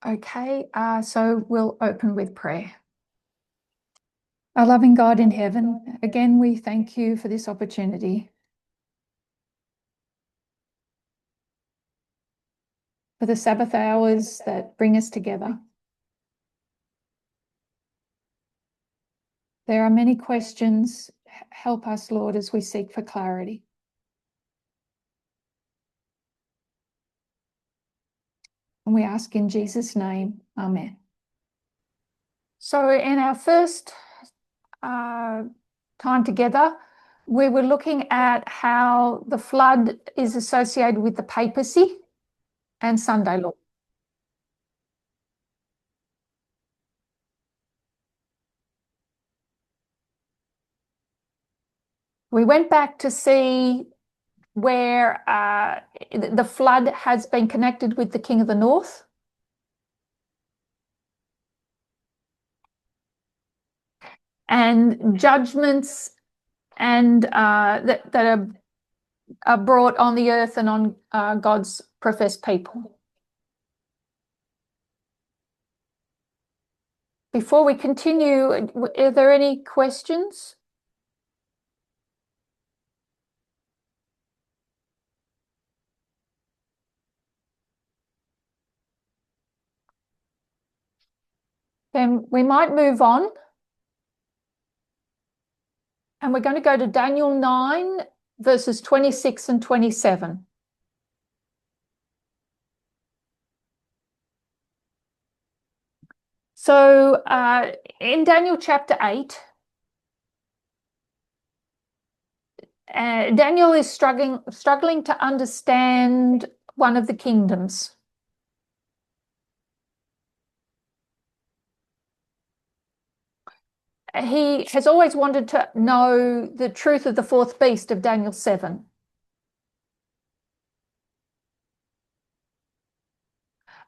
Okay, so we'll open with prayer. Our loving God in heaven, again, we thank you for this opportunity, for the Sabbath hours that bring us together. There are many questions. Help us, Lord, as we seek for clarity. And we ask in Jesus' name, amen. So in our first time together, we were looking at how the flood is associated with the papacy and Sunday law. We went back to see where the flood has been connected with the King of the North. And judgments and that are brought on the earth and on God's professed people. Before we continue, are there any questions? Then we might move on. And we're going to go to Daniel 9, verses 26 and 27. So in Daniel chapter 8, Daniel is struggling to understand one of the kingdoms. He has always wanted to know the truth of the fourth beast of Daniel 7.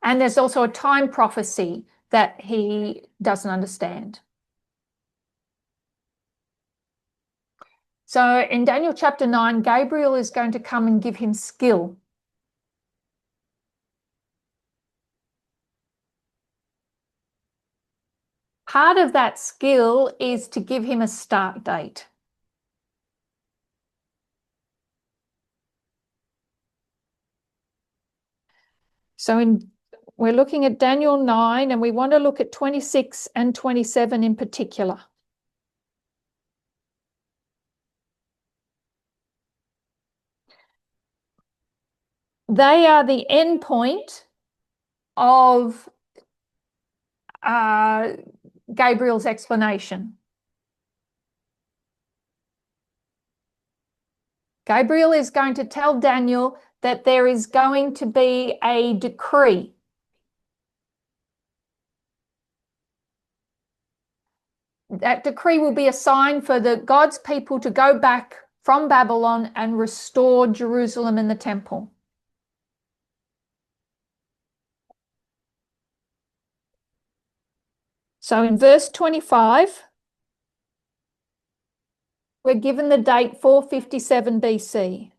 And there's also a time prophecy that he doesn't understand. So in Daniel chapter 9, Gabriel is going to come and give him skill. Part of that skill is to give him a start date. So we're looking at Daniel 9, and we want to look at 26 and 27 in particular. They are the end point of Gabriel's explanation. Gabriel is going to tell Daniel that there is going to be a decree. That decree will be a sign for God's people to go back from Babylon and restore Jerusalem and the temple. So in verse 25, we're given the date 457 BC.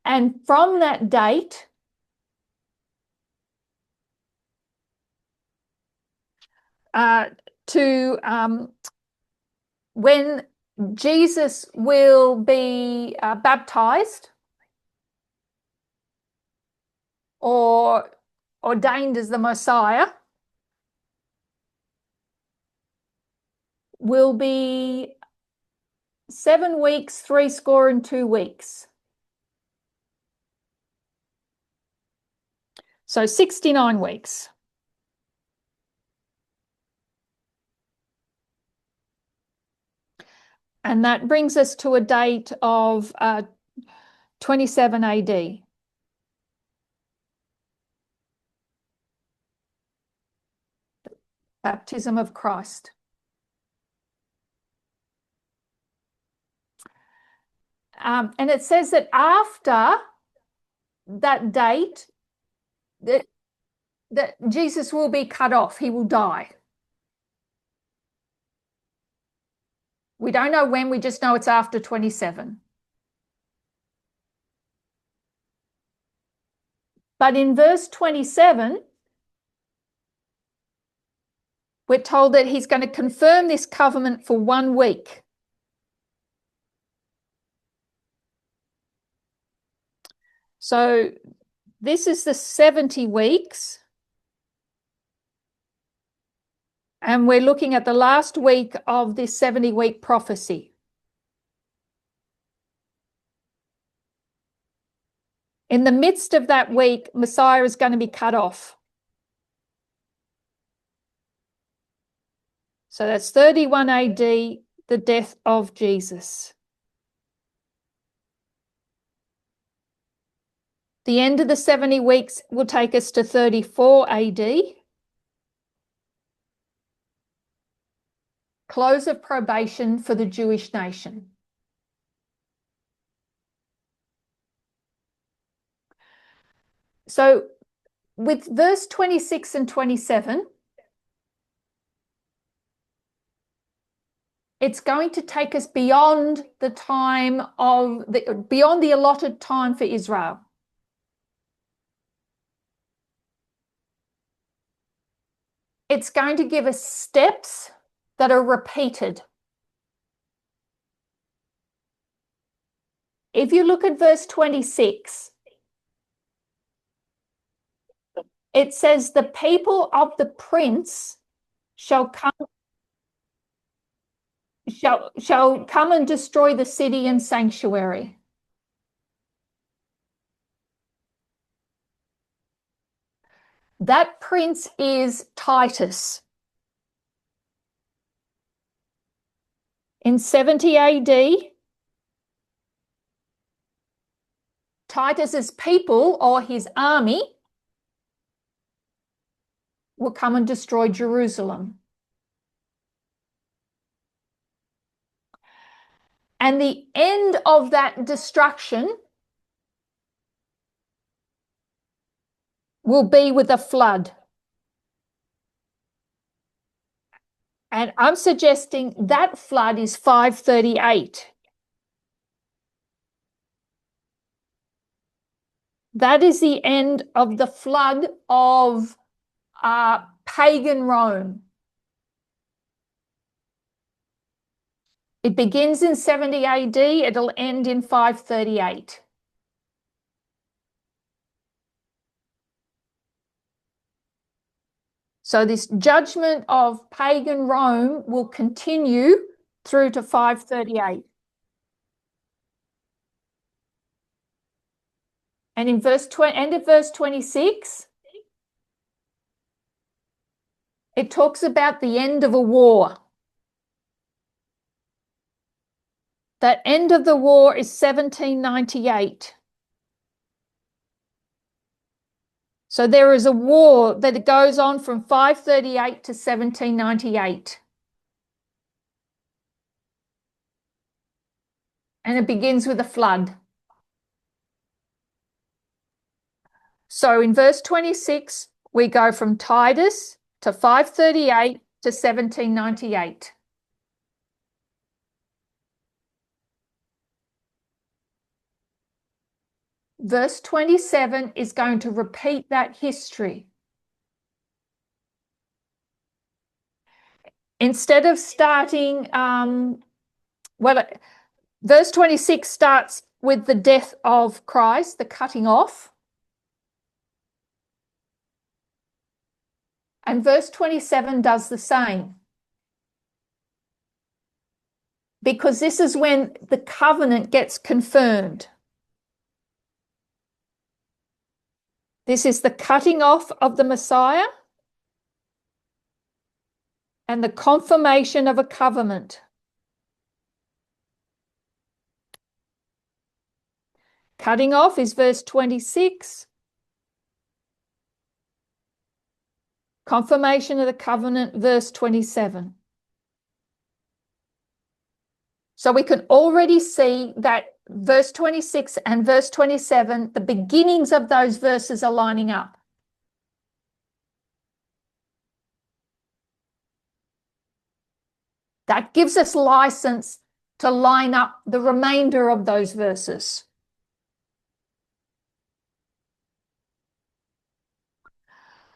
And from that date, to when Jesus will be baptized or ordained as the Messiah, will be 7 weeks, 62 weeks. So 69 weeks. And that brings us to a date of 27 AD. Baptism of Christ. And it says that after that date, that Jesus will be cut off. He will die. We don't know when, we just know it's after 27. But in verse 27, we're told that he's going to confirm this covenant for 1 week. So this is the 70 weeks. And we're looking at the last week of this 70-week prophecy. In the midst of that week, Messiah is going to be cut off. So that's 31 AD, the death of Jesus. The end of the 70 weeks will take us to 34 AD. Close of probation for the Jewish nation. So with verse 26 and 27, it's going to take us beyond the time of beyond the allotted time for Israel. It's going to give us steps that are repeated. If you look at verse 26, it says, the people of the prince shall come and destroy the city and sanctuary. That prince is Titus. In 70 AD, Titus's people, or his army, will come and destroy Jerusalem. And the end of that destruction will be with a flood. And I'm suggesting that flood is 538. That is the end of the flood of pagan Rome. It begins in 70 AD, it'll end in 538. So this judgment of pagan Rome will continue through to 538. And in end of verse 26, it talks about the end of a war. That end of the war is 1798. So there is a war that goes on from 538 to 1798. And it begins with a flood. So in verse 26, we go from Titus to 538 to 1798. Verse 27 is going to repeat that history. Instead of starting, verse 26 starts with the death of Christ, the cutting off. And verse 27 does the same. Because this is when the covenant gets confirmed. This is the cutting off of the Messiah and the confirmation of a covenant. Cutting off is verse 26. Confirmation of the covenant, verse 27. So we can already see that verse 26 and verse 27, the beginnings of those verses are lining up. That gives us license to line up the remainder of those verses.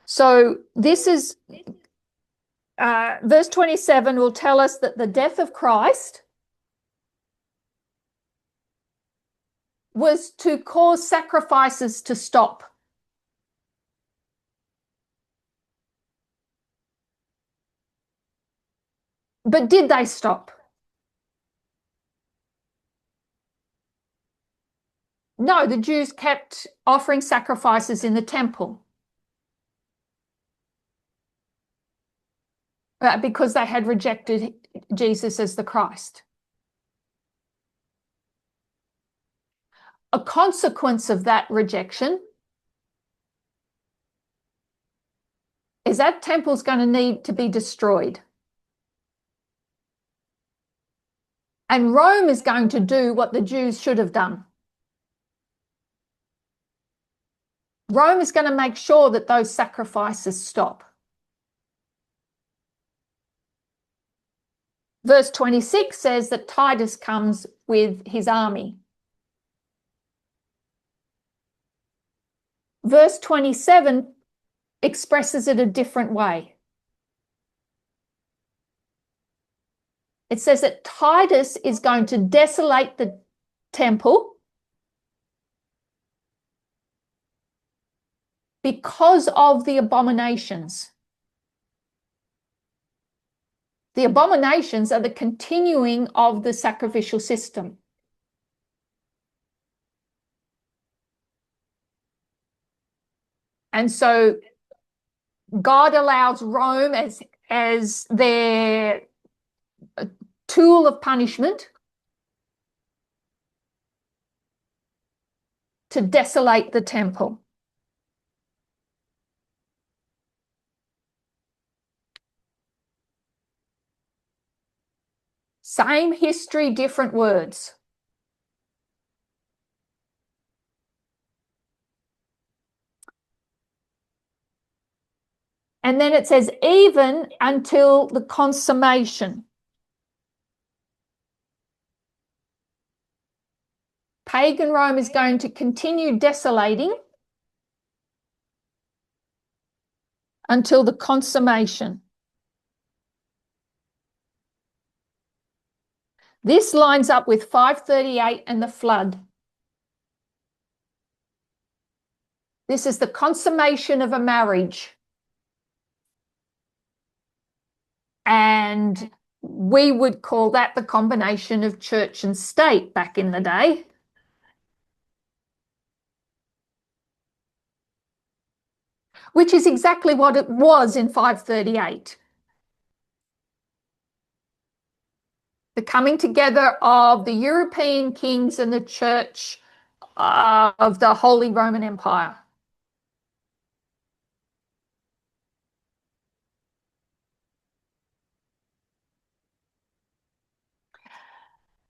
So this is verse 27 will tell us that the death of Christ was to cause sacrifices to stop. But did they stop? No, the Jews kept offering sacrifices in the temple because they had rejected Jesus as the Christ. A consequence of that rejection is that temple's going to need to be destroyed. And Rome is going to do what the Jews should have done. Rome is going to make sure that those sacrifices stop. Verse 26 says that Titus comes with his army. Verse 27 expresses it a different way. It says that Titus is going to desolate the temple because of the abominations. The abominations are the continuing of the sacrificial system. And so God allows Rome as their tool of punishment to desolate the temple. Same history, different words. And then it says, even until the consummation. Pagan Rome is going to continue desolating until the consummation. This lines up with 538 and the flood. This is the consummation of a marriage. And we would call that the combination of church and state back in the day. Which is exactly what it was in 538. The coming together of the European kings and the church of the Holy Roman Empire.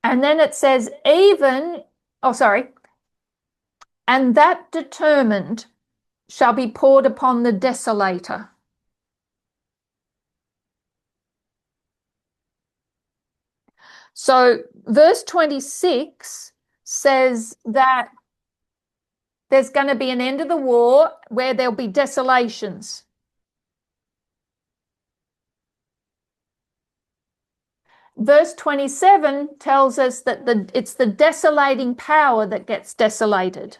And then it says and that determined shall be poured upon the desolator. So verse 26 says that there's going to be an end of the war where there'll be desolations. Verse 27 tells us that it's the desolating power that gets desolated.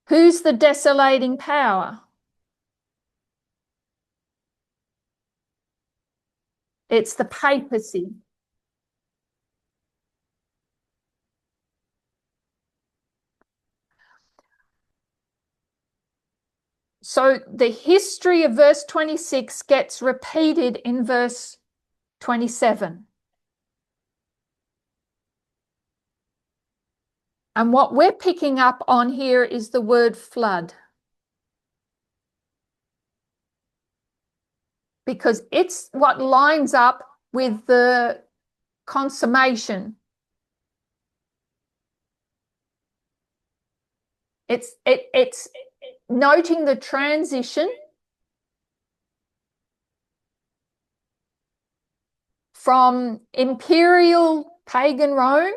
Who's the desolating power? It's the papacy. So the history of verse 26 gets repeated in verse 27. And what we're picking up on here is the word flood. Because it's what lines up with the consummation. It's noting the transition from imperial pagan Rome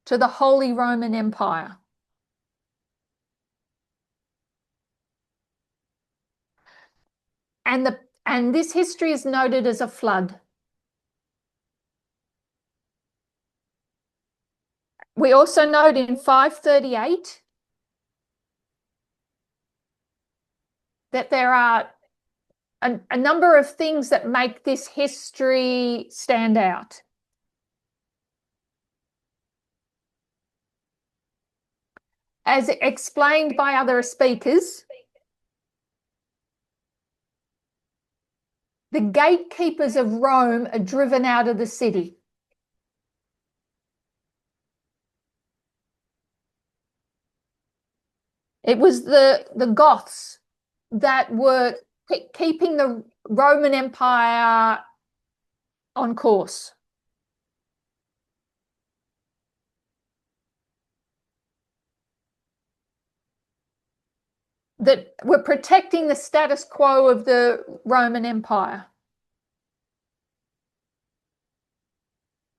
to the Holy Roman Empire. And this history is noted as a flood. We also note in 538 that there are a number of things that make this history stand out. As explained by other speakers, the gatekeepers of Rome are driven out of the city. It was the Goths that were keeping the Roman Empire on course. That were protecting the status quo of the Roman Empire.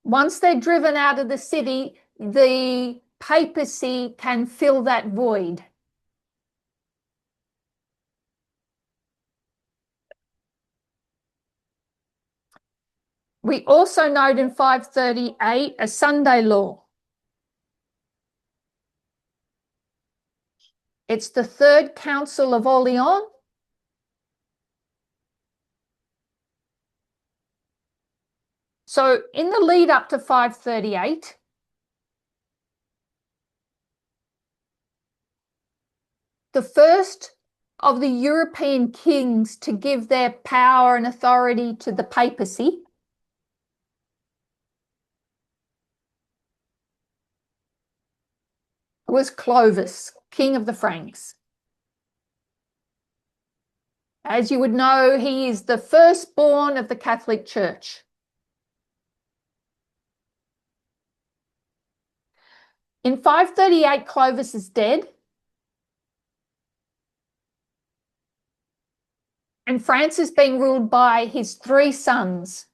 Once they're driven out of the city, the papacy can fill that void. We also note in 538 a Sunday law. It's the Third Council of Orleans. So in the lead up to 538, the first of the European kings to give their power and authority to the papacy was Clovis, king of the Franks. As you would know, he is the firstborn of the Catholic Church. In 538, Clovis is dead, and France is being ruled by his three sons.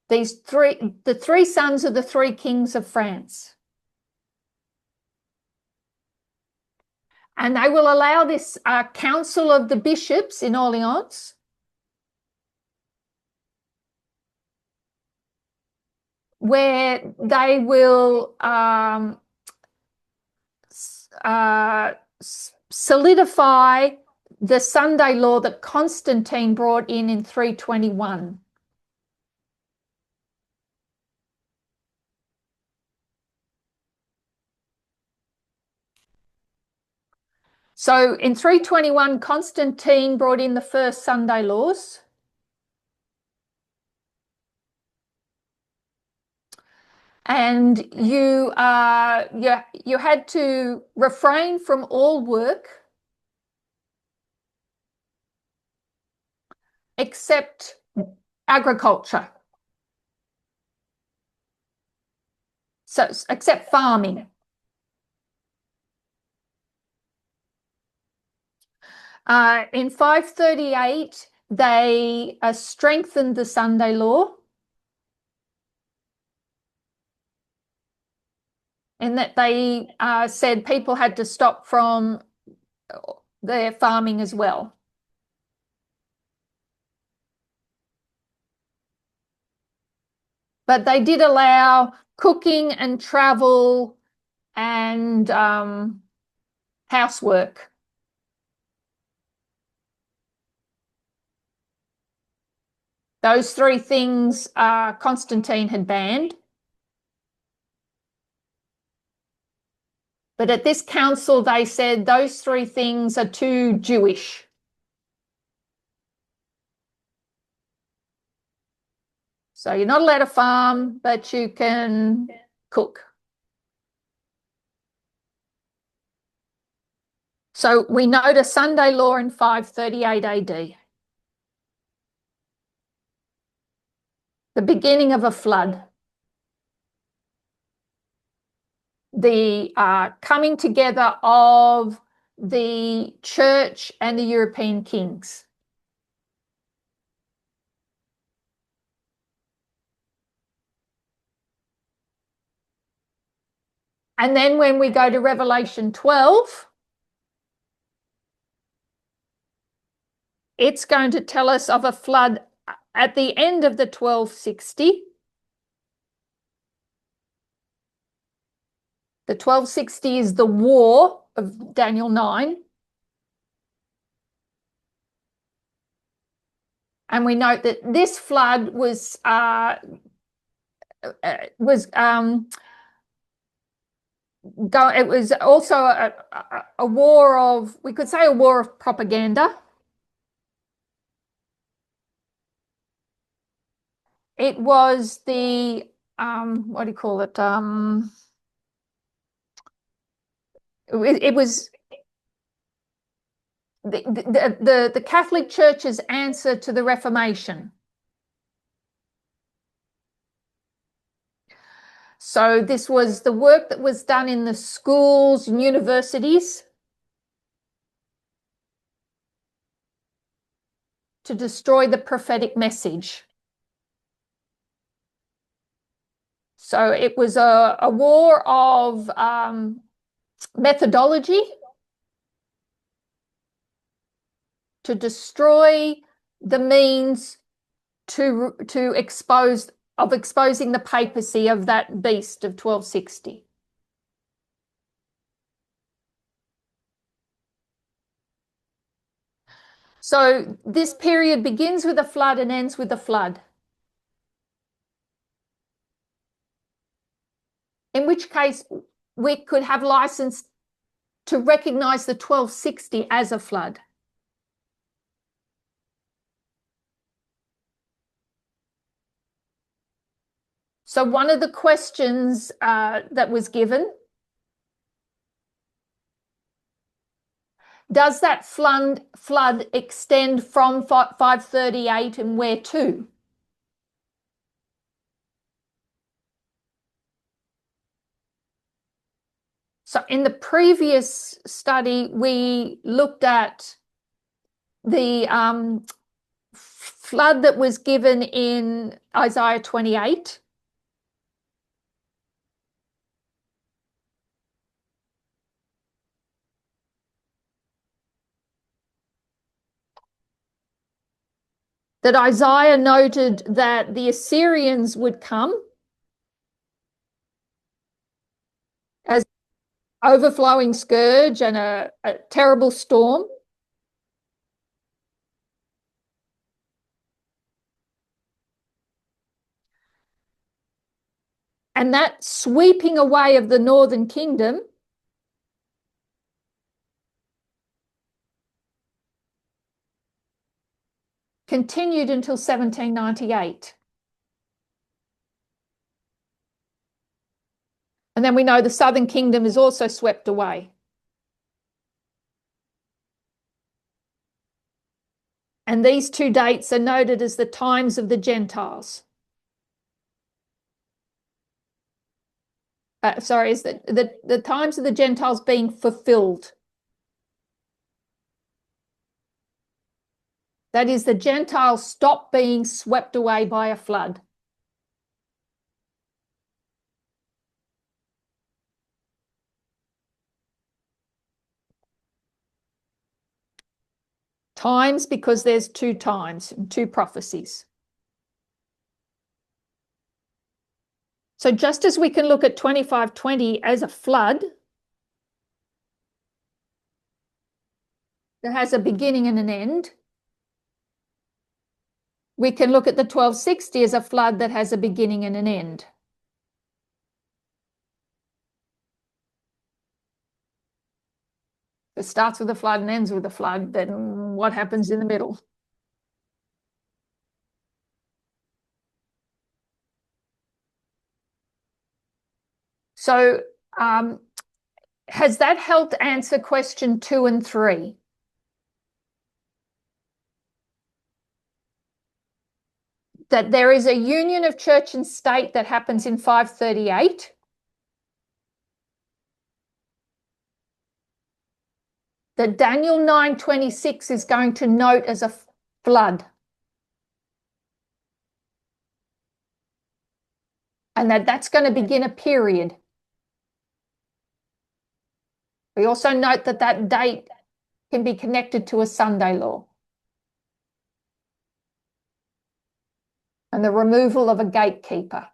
The three sons are the three kings of France. And they will allow this council of the bishops in Orleans where they will solidify the Sunday law that Constantine brought in 321. So in 321, Constantine brought in the first Sunday laws. And you had to refrain from all work except agriculture. So except farming. In 538, they strengthened the Sunday law in that they said people had to stop from their farming as well. But they did allow cooking and travel and housework. Those three things Constantine had banned. But at this council, they said those three things are too Jewish. So you're not allowed to farm, but you can cook. So we note a Sunday law in 538 AD. The beginning of a flood. The coming together of the church and the European kings. And then when we go to Revelation 12, it's going to tell us of a flood at the end of the 1260. The 1260 is the war of Daniel 9. And we note that this flood was it was also a war of, we could say, a war of propaganda. It was the what do you call it? It was the Catholic Church's answer to the Reformation. So this was the work that was done in the schools and universities to destroy the prophetic message. So it was a war of methodology to destroy the means to exposing the papacy of that beast of 1260. So this period begins with a flood and ends with a flood. In which case we could have license to recognize the 1260 as a flood. So one of the questions that was given, does that flood extend from 538 and where to? So in the previous study, we looked at the flood that was given in Isaiah 28. That Isaiah noted that the Assyrians would come as overflowing scourge and a terrible storm. And that sweeping away of the northern kingdom continued until 1798. And then we know the southern kingdom is also swept away. And these two dates are noted as the times of the Gentiles. Is the times of the Gentiles being fulfilled. That is, the Gentiles stop being swept away by a flood. Times because there's two times, two prophecies. So just as we can look at 2520 as a flood that has a beginning and an end, we can look at the 1260 as a flood that has a beginning and an end. If it starts with a flood and ends with a flood, then what happens in the middle? So has that helped answer question 2 and 3? That there is a union of church and state that happens in 538. that Daniel 9:26 is going to note as a flood. And that's going to begin a period. We also note that that date can be connected to a Sunday law and the removal of a gatekeeper.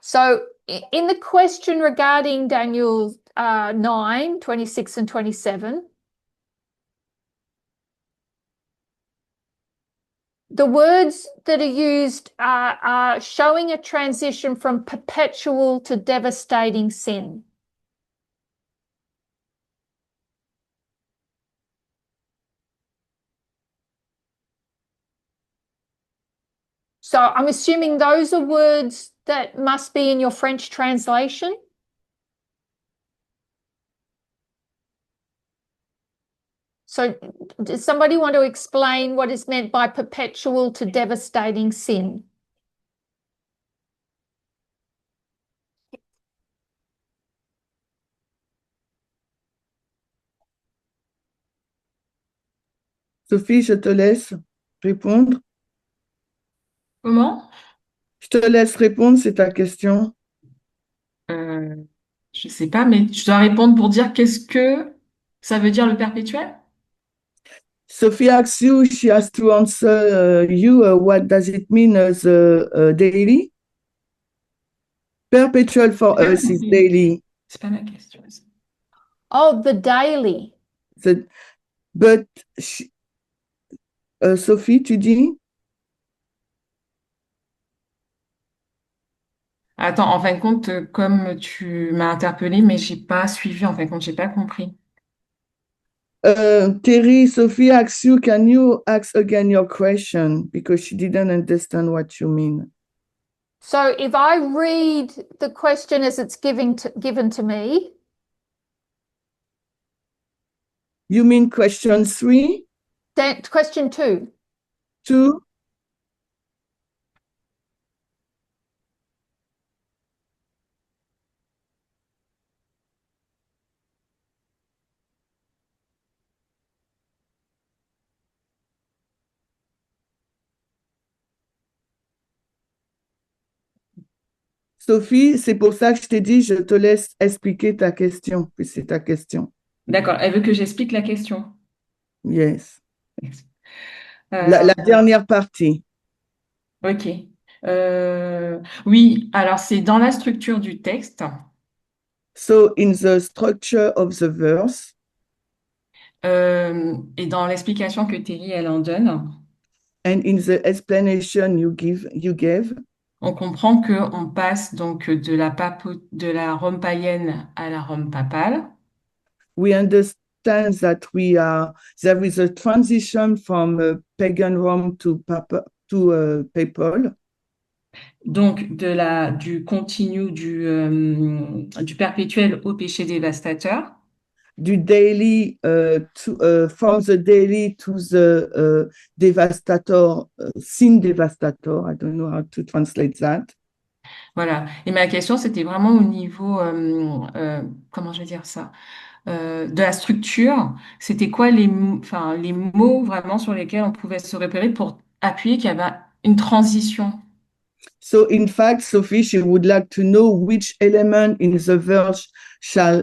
So in the question regarding Daniel 9:26 and 27, the words that are used are showing a transition from perpetual to devastating sin. So I'm assuming those are words that must be in your French translation. So does somebody want to explain what is meant by perpetual to devastating sin? Sophie, je te laisse répondre. Comment? Je te laisse répondre, c'est ta question. Euh, je sais pas, mais je dois répondre pour dire qu'est-ce que ça veut dire le perpétuel? Sophie asks you, she has to answer you, what does it mean as daily? Perpetual for J'ai pas us is compris. daily. C'est pas ma question. Oh, the daily. But Sophie, tu dis? Attends, en fin de compte, comme tu m'as interpellée, mais j'ai pas suivi, en fin de compte, j'ai pas compris. Terry, Sophie asks you, can you ask again your question? Because she didn't understand what you mean. So if I read the question as it's given to me. You mean question 3? Question 2. 2? Sophie, c'est pour ça que je t'ai dit, je te laisse expliquer ta question, puis c'est ta question. D'accord, elle veut que j'explique la question. Yes. Euh, La dernière partie. ok. Oui, alors c'est dans la structure du texte. So, in the structure of the verse, Et dans l'explication que Terry, elle en donne, and in the explanation you gave, on comprend qu'on passe donc de la Rome païenne à la Rome papale. we understand that there is a transition from pagan Rome to papal. Donc du continu du perpétuel au péché dévastateur. Du daily from the daily to the devastator, sin devastator. I don't know how to translate that. Voilà. Et ma question, c'était vraiment au niveau, comment je vais dire ça, de la structure. C'était quoi enfin, les mots vraiment sur lesquels on pouvait se repérer pour appuyer qu'il y avait une transition. So, in fact, Sophie, she would like to know which element in the verse shall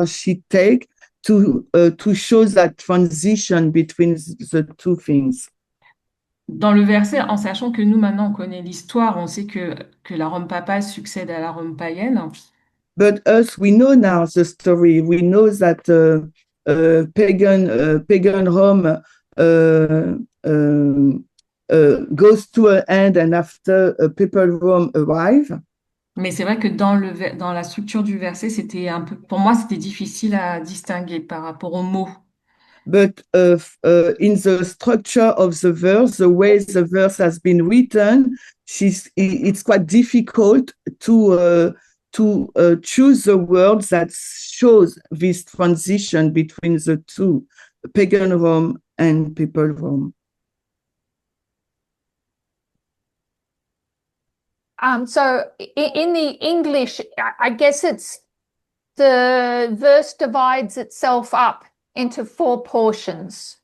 she take to show that transition between the two things. Dans le verset, en sachant que nous, maintenant, on connaît l'histoire, on sait que la Rome papale succède à la Rome païenne. But us, we know now the story. We know that pagan Rome goes to an end, and after papal Rome arrive. Mais c'est vrai que dans la structure du verset, c'était un peu, pour moi, c'était difficile à distinguer par rapport aux mots. But in the structure of the verse, the way the verse has been written, it's quite difficult to choose the words that shows this transition between the two, pagan Rome and papal Rome. So in the English, I guess it's the verse divides itself up into 4 portions.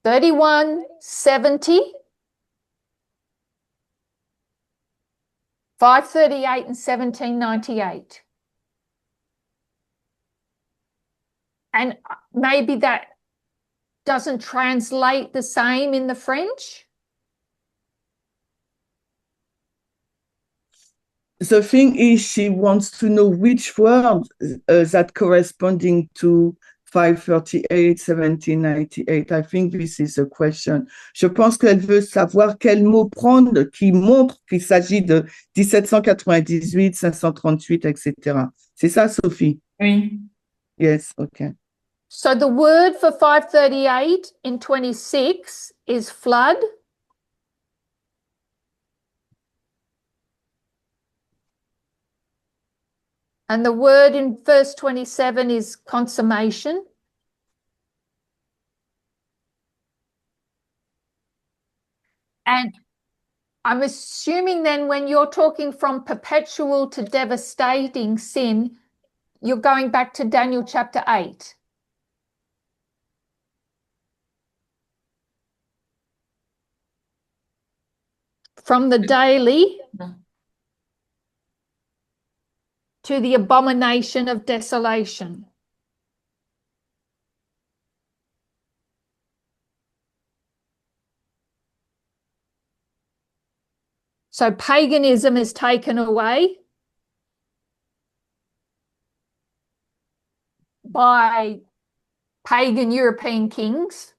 $31, $70, $538, and $17.98. And maybe that doesn't translate the same in the French. The thing is, she wants to know which word that corresponding to 538, 1798. I think this is a question. Je pense qu'elle veut savoir quel mot prendre qui montre qu'il s'agit de 1798, 538, etc. C'est ça, Sophie? Oui. Yes, okay. So the word for 538 in 26 is flood. And the word in verse 27 is consummation. And I'm assuming then when you're talking from perpetual to devastating sin, you're going back to Daniel chapter 8. From the daily to the abomination of desolation. So paganism is taken away by pagan European kings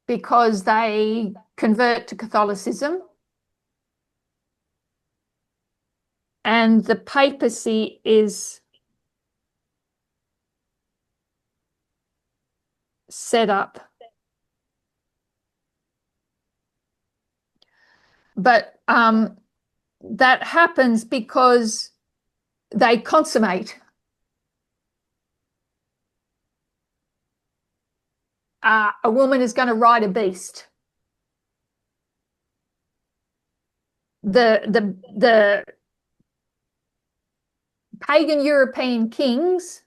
because they convert to Catholicism. And the papacy is set up. But that happens because they consummate. A woman is going to ride a beast. The pagan European kings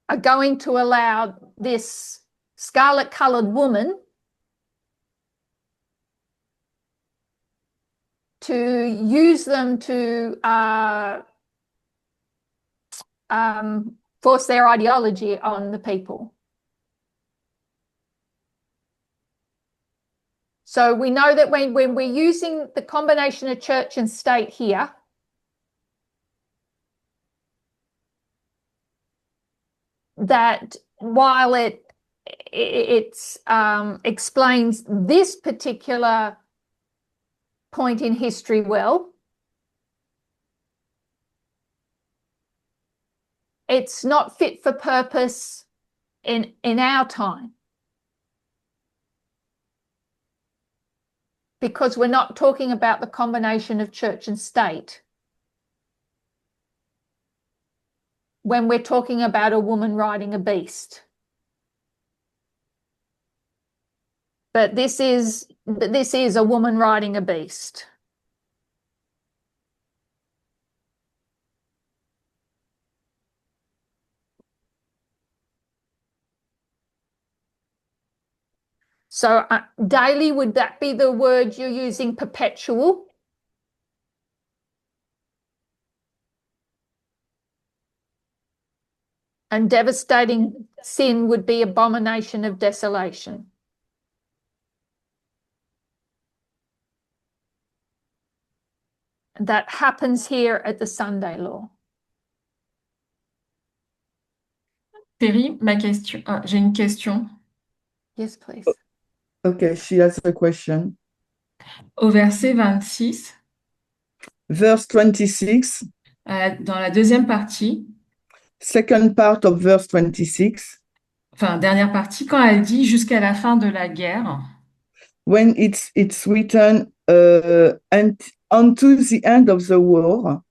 are going to allow this scarlet-colored woman to use them to force their ideology on the people. So we know that when we're using the combination of church and state here, that while it explains this particular point in history well, it's not fit for purpose in our time, because we're not talking about the combination of church and state when we're talking about a woman riding a beast. But this is a woman riding a beast. So daily, would that be the word you're using, perpetual? And devastating sin would be abomination of desolation. That happens here at the Sunday law. Terry, j'ai une question. Yes, please. Okay, she has a question. Au verset 26, Verse 26, dans la deuxième partie, second part of verse 26, enfin dernière partie, quand elle dit jusqu'à la fin de la guerre, when it's written and unto the end of the war,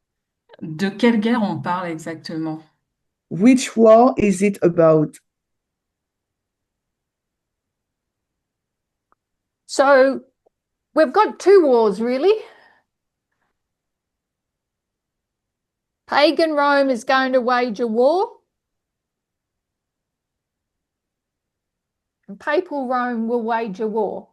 De quelle guerre on parle exactement? Which war is it about? So we've got two wars, really. Pagan Rome is going to wage a war, and Papal Rome will wage a war.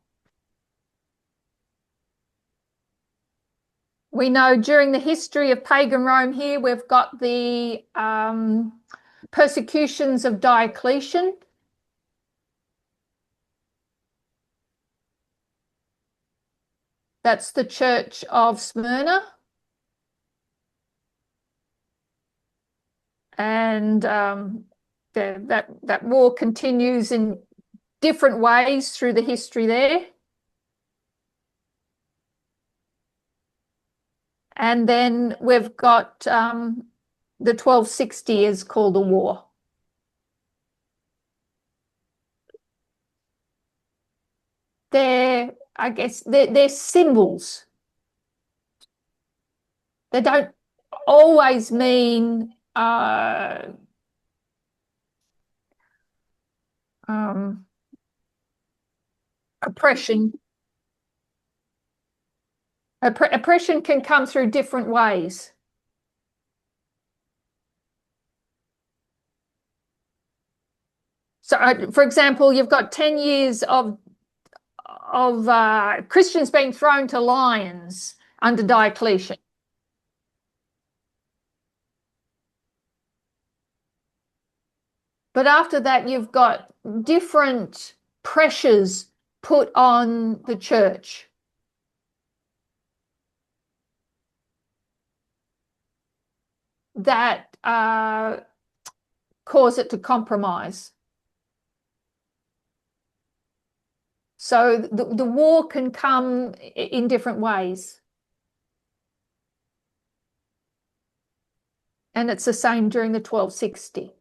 We know during the history of pagan Rome here, we've got the persecutions of Diocletian. That's the Church of Smyrna. And that war continues in different ways through the history there. And then we've got the 1260 is called a war. I guess they're symbols. They don't always mean oppression. Oppression can come through different ways. So, for example, you've got 10 years of Christians being thrown to lions under Diocletian. But after that, you've got different pressures put on the church. That cause it to compromise. So the war can come in different ways. And it's the same during the 1260.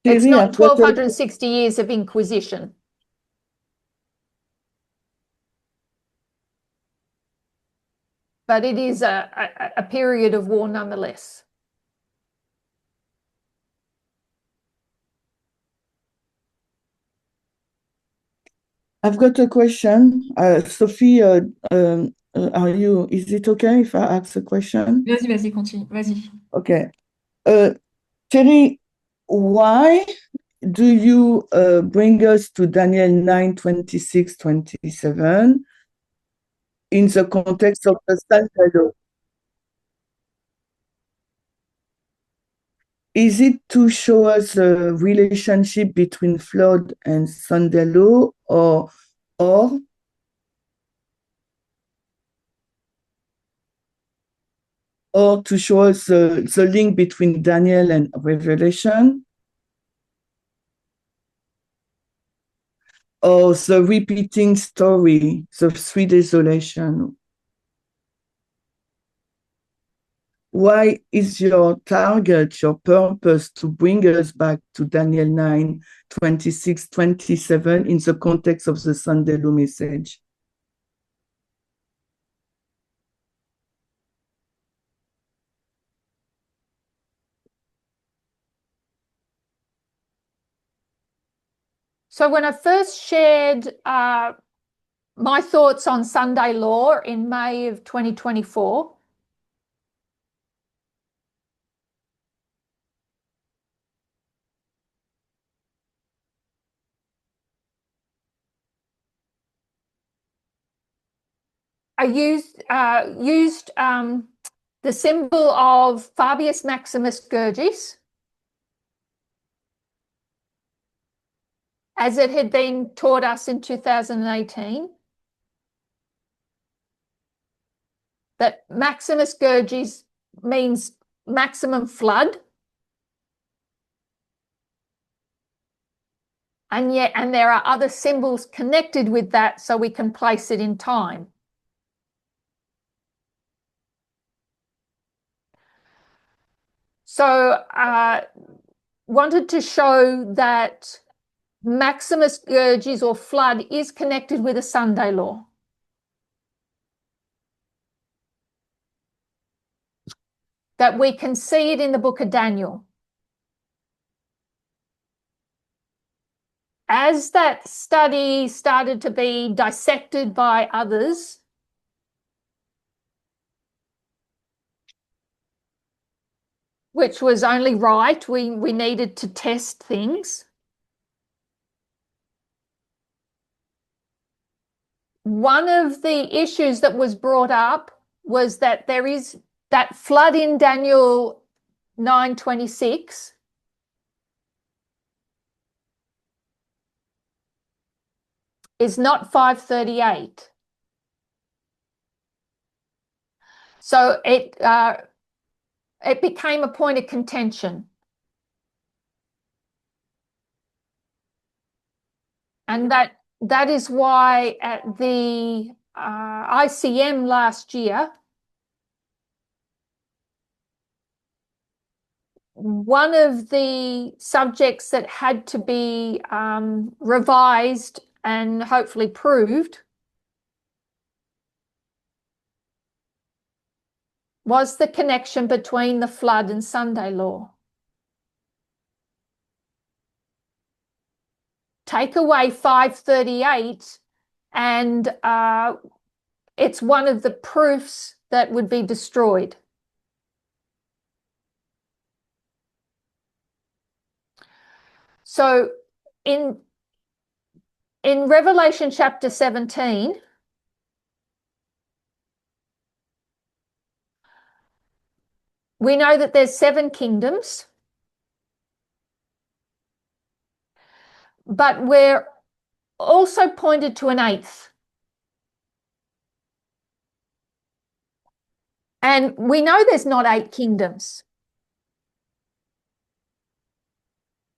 It's not 1260 years of Inquisition. But it is a period of war nonetheless. I've got a question. Sophie, is it okay if I ask a question? Vas-y, continue. Vas-y. Okay. Terry, why do you bring us to Daniel 9, 26, 27 in the context of the Santalo? Is it to show us a relationship between flood and Sandalo or to show us the link between Daniel and Revelation? Or the repeating story, the three desolation? Why is your target, your purpose to bring us back to Daniel 9, 26, 27 in the context of the Sandalo message? So when I first shared my thoughts on Sunday law in May of 2024, I used the symbol of Fabius Maximus Gurgis as it had been taught us in 2018, that Maximus Gurgis means maximum flood. And there are other symbols connected with that, so we can place it in time. So wanted to show that Maximus Gurges or flood is connected with a Sunday law. That we can see it in the book of Daniel. As that study started to be dissected by others, which was only right, we needed to test things. One of the issues that was brought up was that there is that flood in Daniel 9:26 is not 538. So it became a point of contention. And that is why at the ICM last year, one of the subjects that had to be revised and hopefully proved was the connection between the flood and Sunday law. Take away 538 and it's one of the proofs that would be destroyed. So in Revelation chapter 17, we know that there's 7 kingdoms, but we're also pointed to an 8th. And we know there's not 8 kingdoms.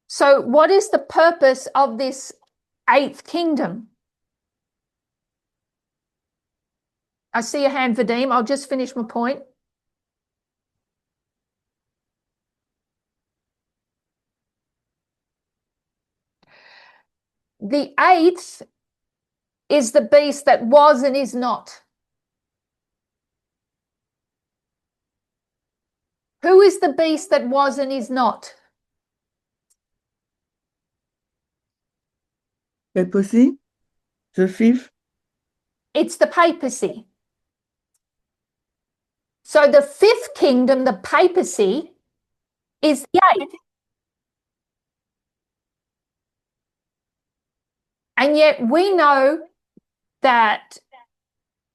So what is the purpose of this 8th kingdom? I see a hand, Vadim. I'll just finish my point. The 8th is the beast that was and is not. Who is the beast that was and is not? Papacy, the 5th. It's the papacy. So the 5th kingdom, the papacy, is the 8th. And yet we know that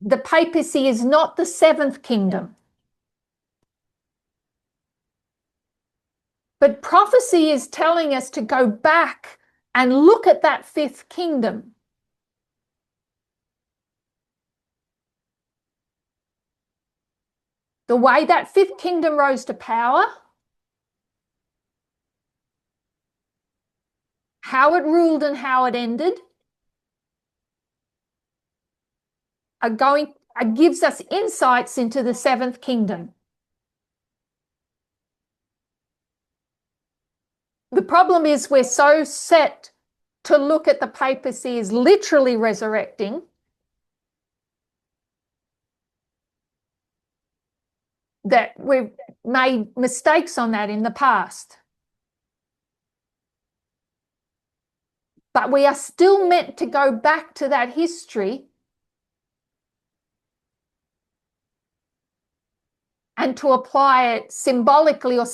the papacy is not the 7th kingdom. But prophecy is telling us to go back and look at that 5th kingdom. The way that 5th kingdom rose to power, how it ruled and how it ended, gives us insights into the 7th kingdom. The problem is we're so set to look at the papacy as literally resurrecting that we've made mistakes on that in the past. But we are still meant to go back to that history and to apply it symbolically or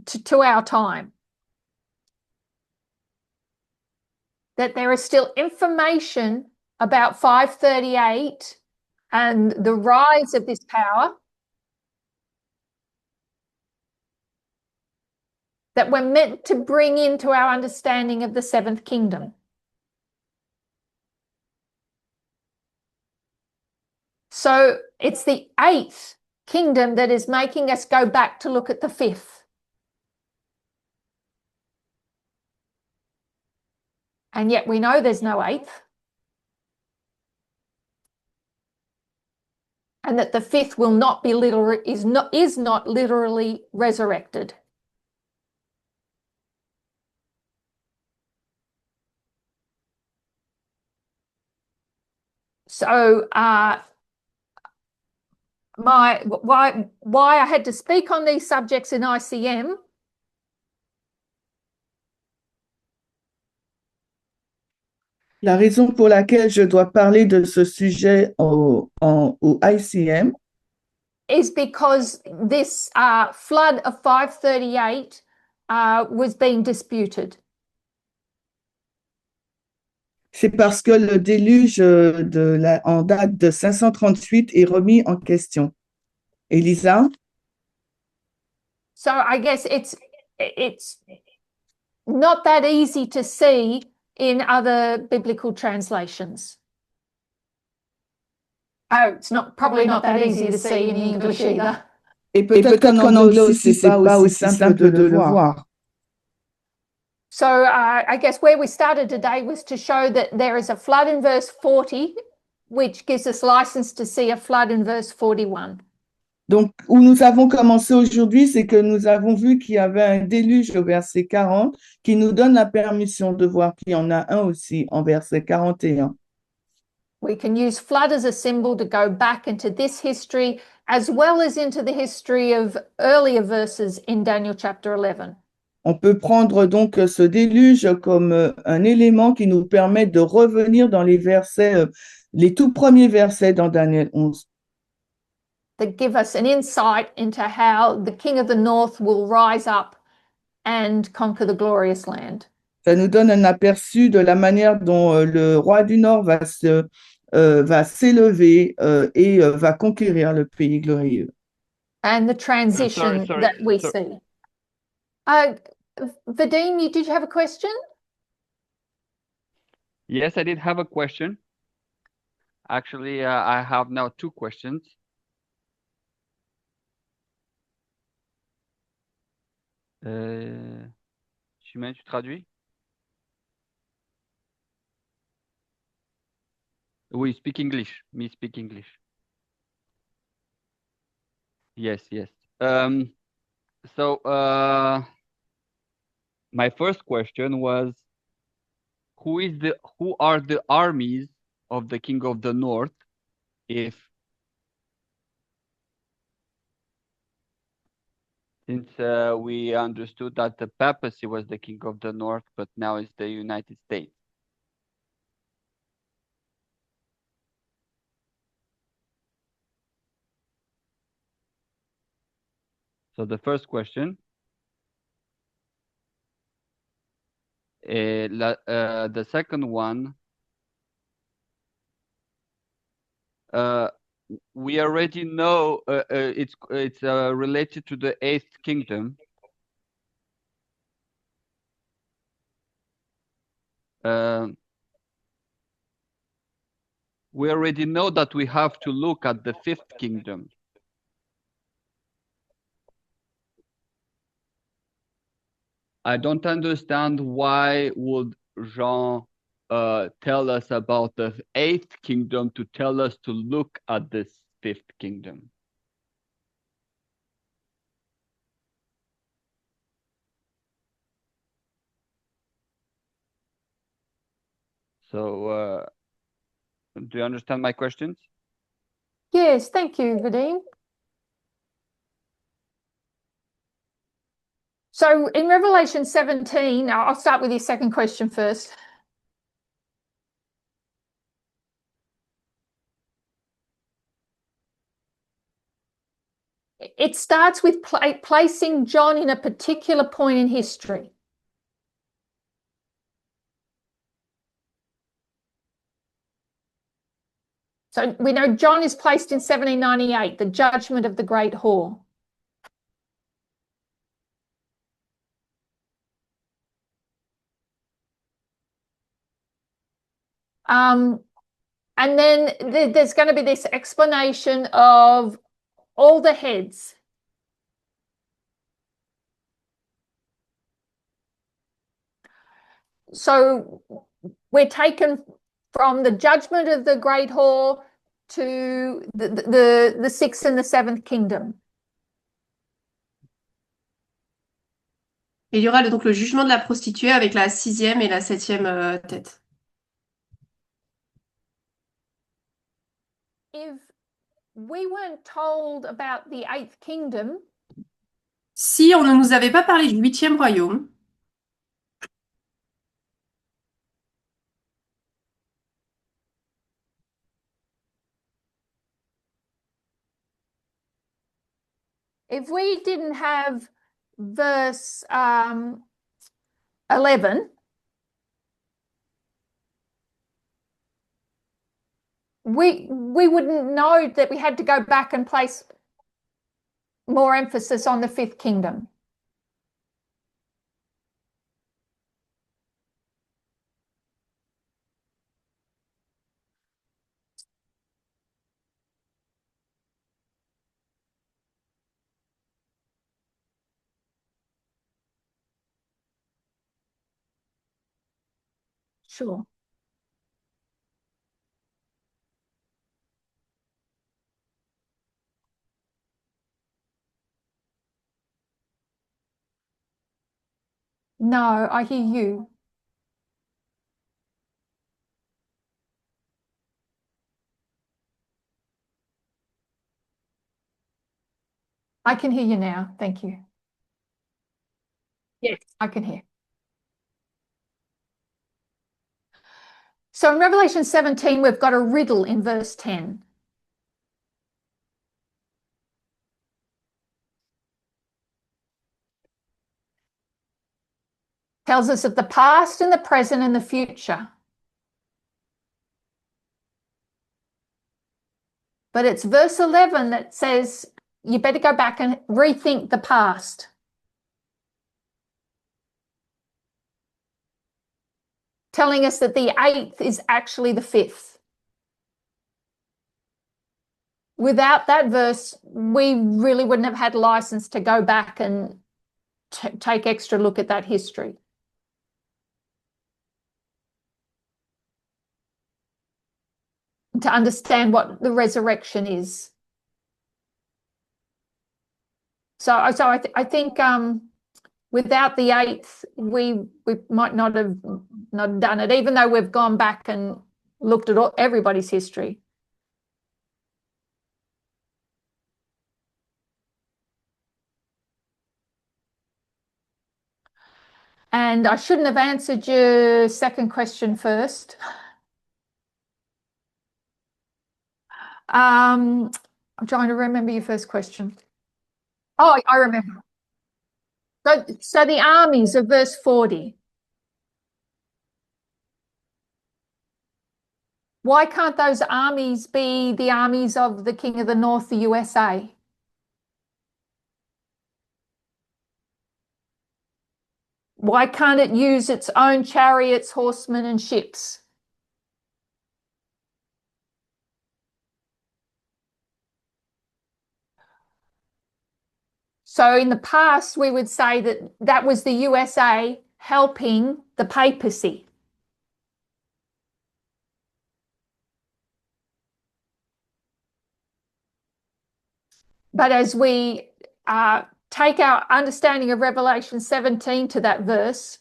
to our time. That there is still information about 538 and the rise of this power that we're meant to bring into our understanding of the 7th kingdom. So it's the 8th kingdom that is making us go back to look at the 5th. And yet we know there's no 8th. And that the 5th will not be is not literally resurrected. So why I had to speak on these subjects in ICM La raison pour laquelle je dois parler de ce sujet au ICM, is because this flood of 538 was being disputed. c'est parce que le déluge en date de 538 est remis en question. Elisa? So I guess it's not that easy to see in other biblical translations. Oh, it's probably not that easy to see in English either. Et peut-être qu'en anglais aussi, c'est pas aussi simple de le voir. So I guess where we started today was to show that there is a flood in verse 40, which gives us license to see a flood in verse 41. Donc, où nous avons commencé aujourd'hui, c'est que nous avons vu qu'il y avait un déluge au verset 40 qui nous donne la permission de voir qu'il y en a un aussi en verset 41. We can use flood as a symbol to go back into this history as well as into the history of earlier verses in Daniel chapter 11. On peut prendre donc ce déluge comme un élément qui nous permet de revenir dans les versets, les tout premiers versets dans Daniel 11. That give us an insight into how the king of the north will rise up and conquer the glorious land. Ça nous donne un aperçu de la manière dont le roi du Nord va s'élever et va conquérir le pays glorieux. And the transition that we see. Vadim, did you have a question? Yes, I did have a question. Actually, I have now two questions. Chimène, tu traduis? Oui, speak English. Me speak English. Yes, yes. So my first question was, who are the armies of the King of the North, since we understood that the papacy was the King of the North, but now it's the United States. So the first question, the second one, we already know it's related to the eighth kingdom. We already know that we have to look at the fifth kingdom. I don't understand why would Jean tell us about the eighth kingdom to tell us to look at this fifth kingdom. So, do you understand my questions? Yes, thank you, Vadim. So in Revelation 17, I'll start with your second question first. It starts with placing John in a particular point in history. So we know John is placed in 1798, the judgment of the great whore. And then there's going to be this explanation of all the heads. So we're taken from the judgment of the great whore to the sixth and the seventh kingdom. Et il y aura donc le jugement de la prostituée avec la sixième et la septième tête. if we weren't told about the eighth kingdom, Si on ne nous avait pas parlé du huitième royaume, if we didn't have verse 11, we wouldn't know that we had to go back and place more emphasis on the fifth kingdom. Sure. No, I hear you. I can hear you now. Thank you. Yes, I can hear. So in Revelation 17, we've got a riddle in verse 10. Tells us of the past and the present and the future. But it's verse 11 that says you better go back and rethink the past. Telling us that the eighth is actually the fifth. Without that verse, we really wouldn't have had license to go back and take extra look at that history. To understand what the resurrection is. So I think without the eighth, we might not have done it, even though we've gone back and looked at everybody's history. And I shouldn't have answered your second question first. I'm trying to remember your first question. Oh, I remember. So the armies of verse 40. Why can't those armies be the armies of the King of the North, the USA? Why can't it use its own chariots, horsemen, and ships? So in the past, we would say that that was the USA helping the papacy. But as we take our understanding of Revelation 17 to that verse,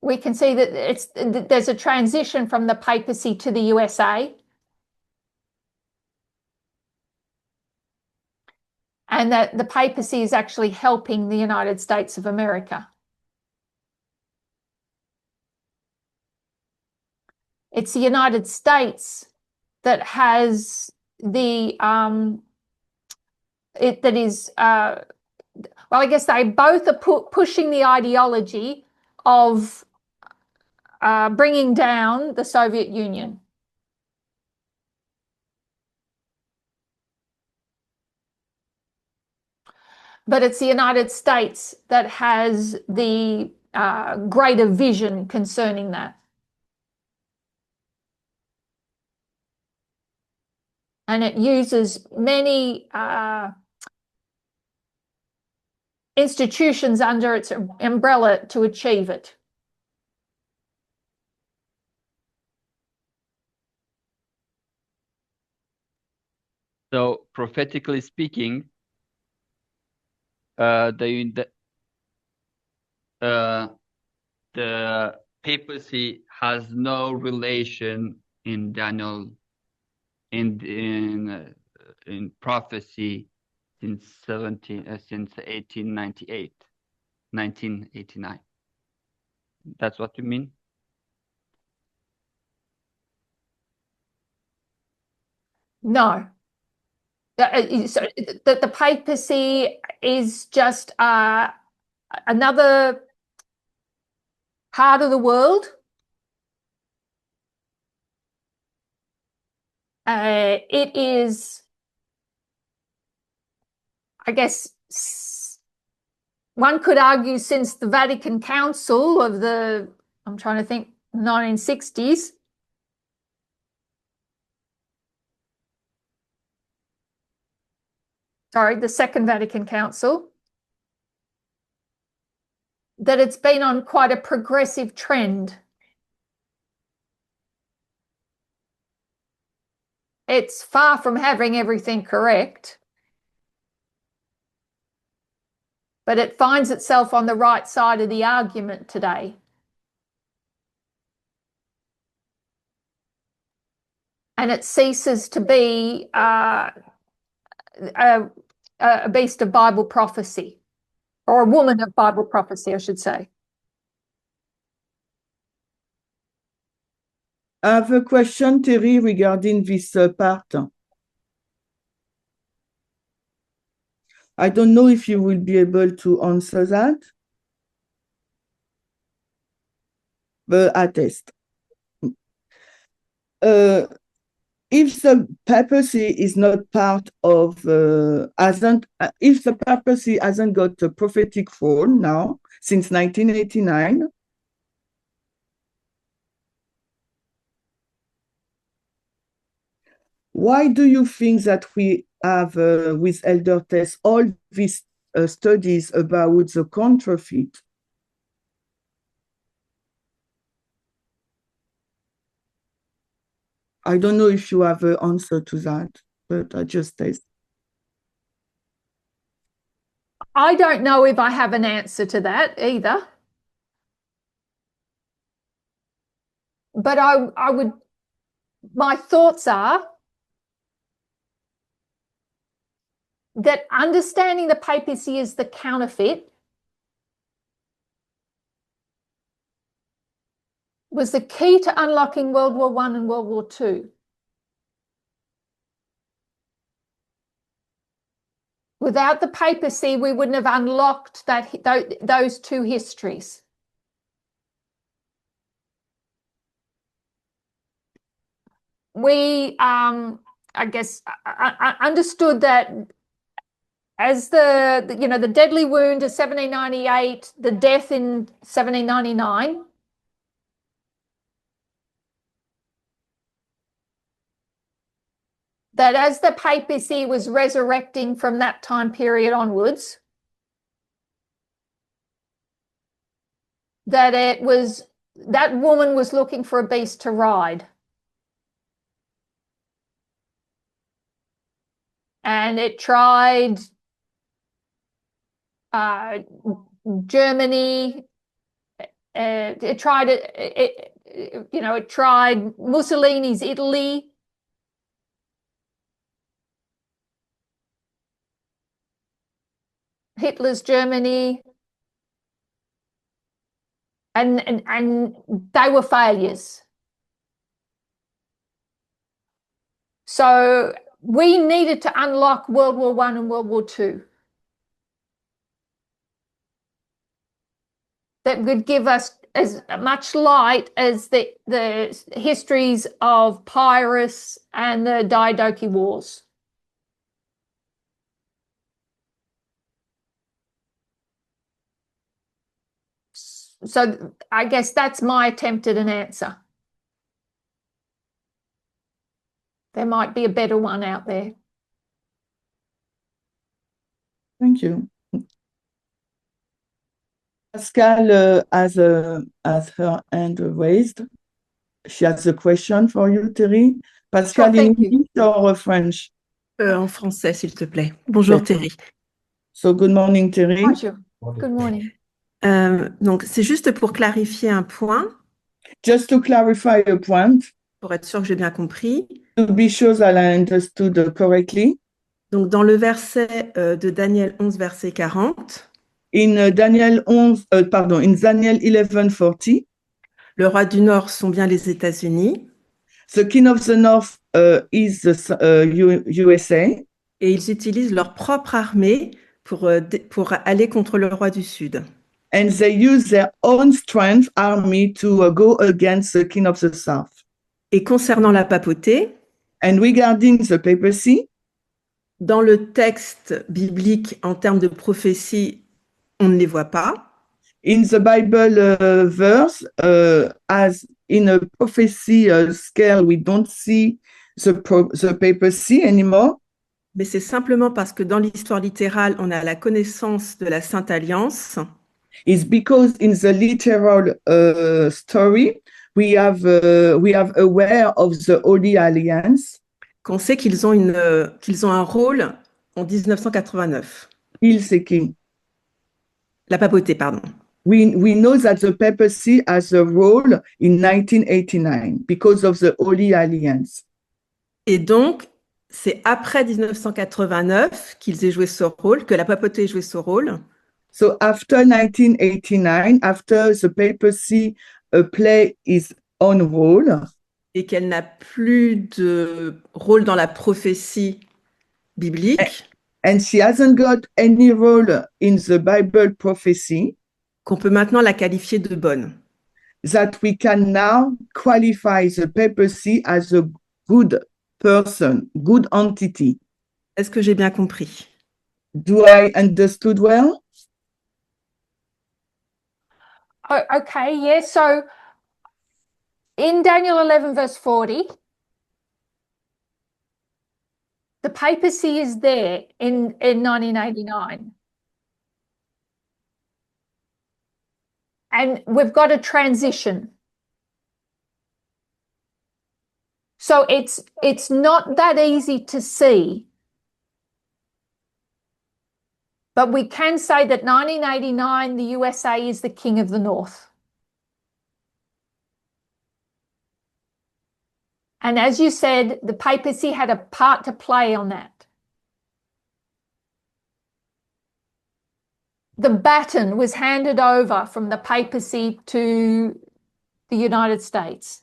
we can see that there's a transition from the papacy to the USA. And that the papacy is actually helping the United States of America. It's the United States that has the well, I guess they both are pushing the ideology of bringing down the Soviet Union. But it's the United States that has the greater vision concerning that. And it uses many institutions under its umbrella to achieve it. So prophetically speaking, the papacy has no relation in Daniel in prophecy since 1898, 1989. That's what you mean? No. So the papacy is just another part of the world. It is, I guess, one could argue since the Vatican Council of I'm trying to think, 1960s. Sorry, the Second Vatican Council, that it's been on quite a progressive trend. It's far from having everything correct, but it finds itself on the right side of the argument today. And it ceases to be a beast of Bible prophecy, or a woman of Bible prophecy, I should say. I have a question, Terry, regarding this part. I don't know if you will be able to answer that, but I test. If the papacy is not part of, if the papacy hasn't got a prophetic role now since 1989, why do you think that we have, with Elder Tess, all these studies about the counterfeit? I don't know if you have an answer to that, but I just test. I don't know if I have an answer to that either. But my thoughts are that understanding the papacy as the counterfeit was the key to unlocking World War I and World War II. Without the papacy, we wouldn't have unlocked those two histories. We, I guess, I understood that as the deadly wound of 1798, the death in 1799, that as the papacy was resurrecting from that time period onwards, that woman was looking for a beast to ride. And it tried Germany. It tried Mussolini's Italy. Hitler's Germany. And they were failures. So we needed to unlock World War I and World War II. That would give us as much light as the histories of Pyrrhus and the Diadochi Wars. So I guess that's my attempt at an answer. There might be a better one out there. Thank you. Pascal has her hand raised. She has a question for you, Terry. Pascal, Sure, in thank you. English or French? En français, s'il te plaît. Bonjour, Terry. So, good morning, Terry. Bonjour. Good morning. Donc, c'est juste pour clarifier un point. Just to clarify a point, pour être sûr que j'ai bien compris. to be sure that I understood correctly, Donc, dans le verset de Daniel 11, verset 40, in Daniel 11:40, le roi du Nord sont bien les États-Unis the king of the north is the USA, et ils utilisent leur propre armée pour aller contre le roi du Sud. and they use their own strength army to go against the king of the south. Et concernant la papauté, And regarding the papacy, dans le texte biblique en termes de prophétie, on ne les voit pas. in the Bible verse, as in a prophecy scale, we don't see the papacy anymore. Mais c'est simplement parce que dans l'histoire littérale, on a la connaissance de la Sainte Alliance It's because in the literal story, we have aware of the Holy Alliance. qu'on sait qu'ils ont un rôle en 1989. Il Seking. La papauté, pardon. We know that the papacy has a role in 1989 because of the Holy Alliance. Et donc, c'est après 1989 qu'ils aient joué ce rôle, que la papauté ait joué ce rôle. So after 1989, after the papacy play its own role, Et qu'elle n'a plus de rôle dans la prophétie biblique, and she hasn't got any role in the Bible prophecy, qu'on peut maintenant la qualifier de bonne. that we can now qualify the papacy as a good person, good entity. Est-ce que j'ai bien compris? Do I understood well? Oh, okay, yeah. So in Daniel 11, verse 40, the papacy is there in 1989. And we've got a transition. So it's not that easy to see. But we can say that 1989, the USA is the king of the North. And as you said, the papacy had a part to play on that. The baton was handed over from the papacy to the United States.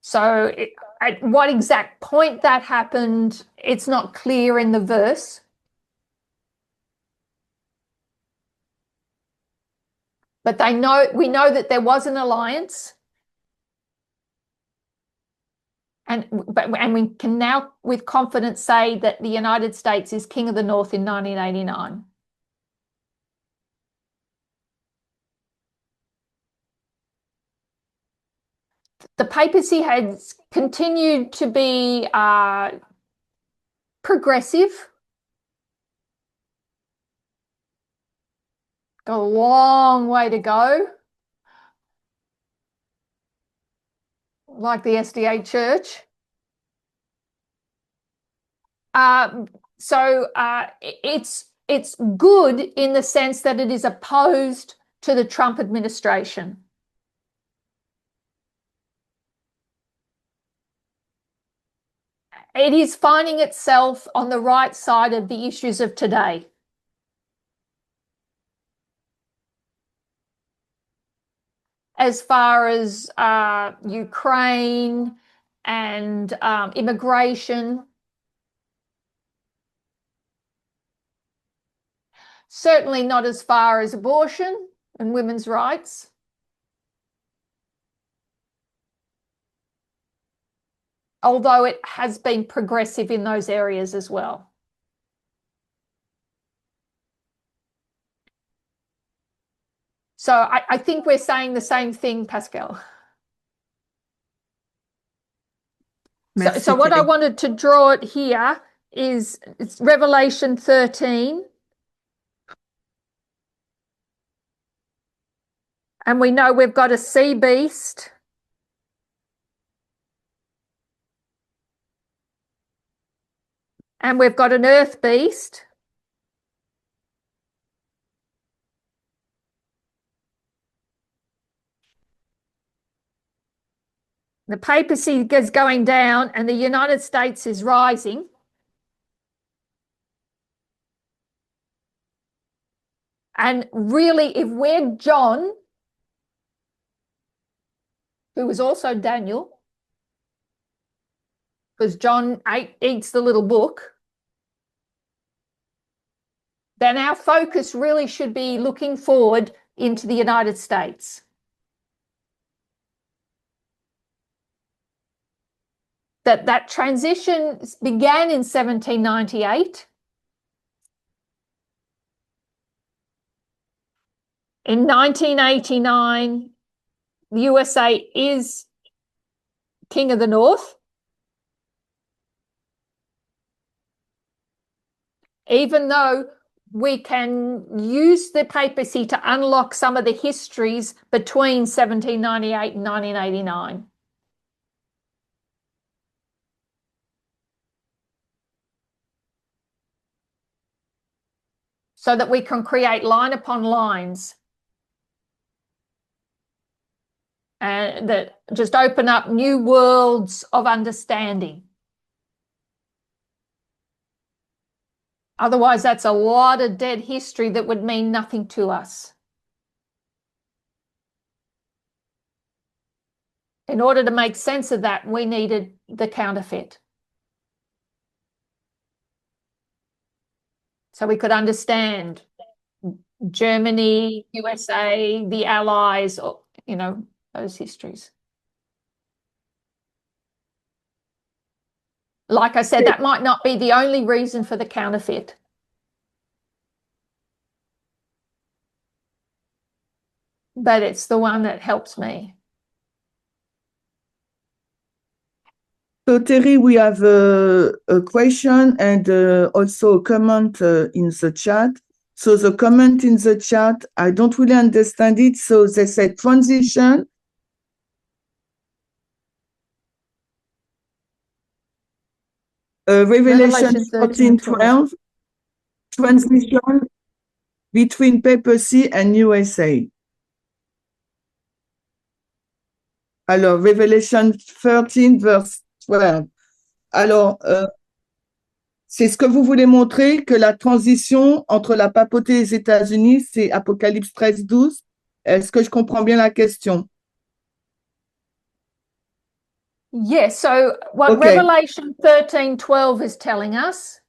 So at what exact point that happened, it's not clear in the verse. But we know that there was an alliance. And we can now with confidence say that the United States is king of the North in 1989. The papacy has continued to be progressive. Got a long way to go. Like the SDA Church. So it's good in the sense that it is opposed to the Trump administration. It is finding itself on the right side of the issues of today. As far as Ukraine and immigration. Certainly not as far as abortion and women's rights. Although it has been progressive in those areas as well. So I think we're saying the same thing, Pascal. So what I wanted to draw it here is it's Revelation 13. And we know we've got a sea beast. And we've got an earth beast. The papacy is going down and the United States is rising. And really, if we're John, who was also Daniel, because John eats the little book, then our focus really should be looking forward into the United States. That transition began in 1798. In 1989, the USA is King of the North. Even though we can use the papacy to unlock some of the histories between 1798 and 1989. So that we can create line upon lines and that just open up new worlds of understanding. Otherwise, that's a lot of dead history that would mean nothing to us. In order to make sense of that, we needed the counterfeit. So we could understand Germany, USA, the Allies, or, those histories. Like I said, that might not be the only reason for the counterfeit. But it's the one that helps me. So Terry, we have a question and also a comment in the chat. So the comment in the chat, I don't really understand it. So they said transition. Revelation 13:12, transition between papacy and USA. Alors, Revelation 13, verse 12. Alors, c'est ce que vous voulez montrer, que la transition entre la papauté et les États-Unis, c'est Apocalypse 13, 12. Est-ce que je comprends bien la question? Yes, so what Revelation 13:12 is telling us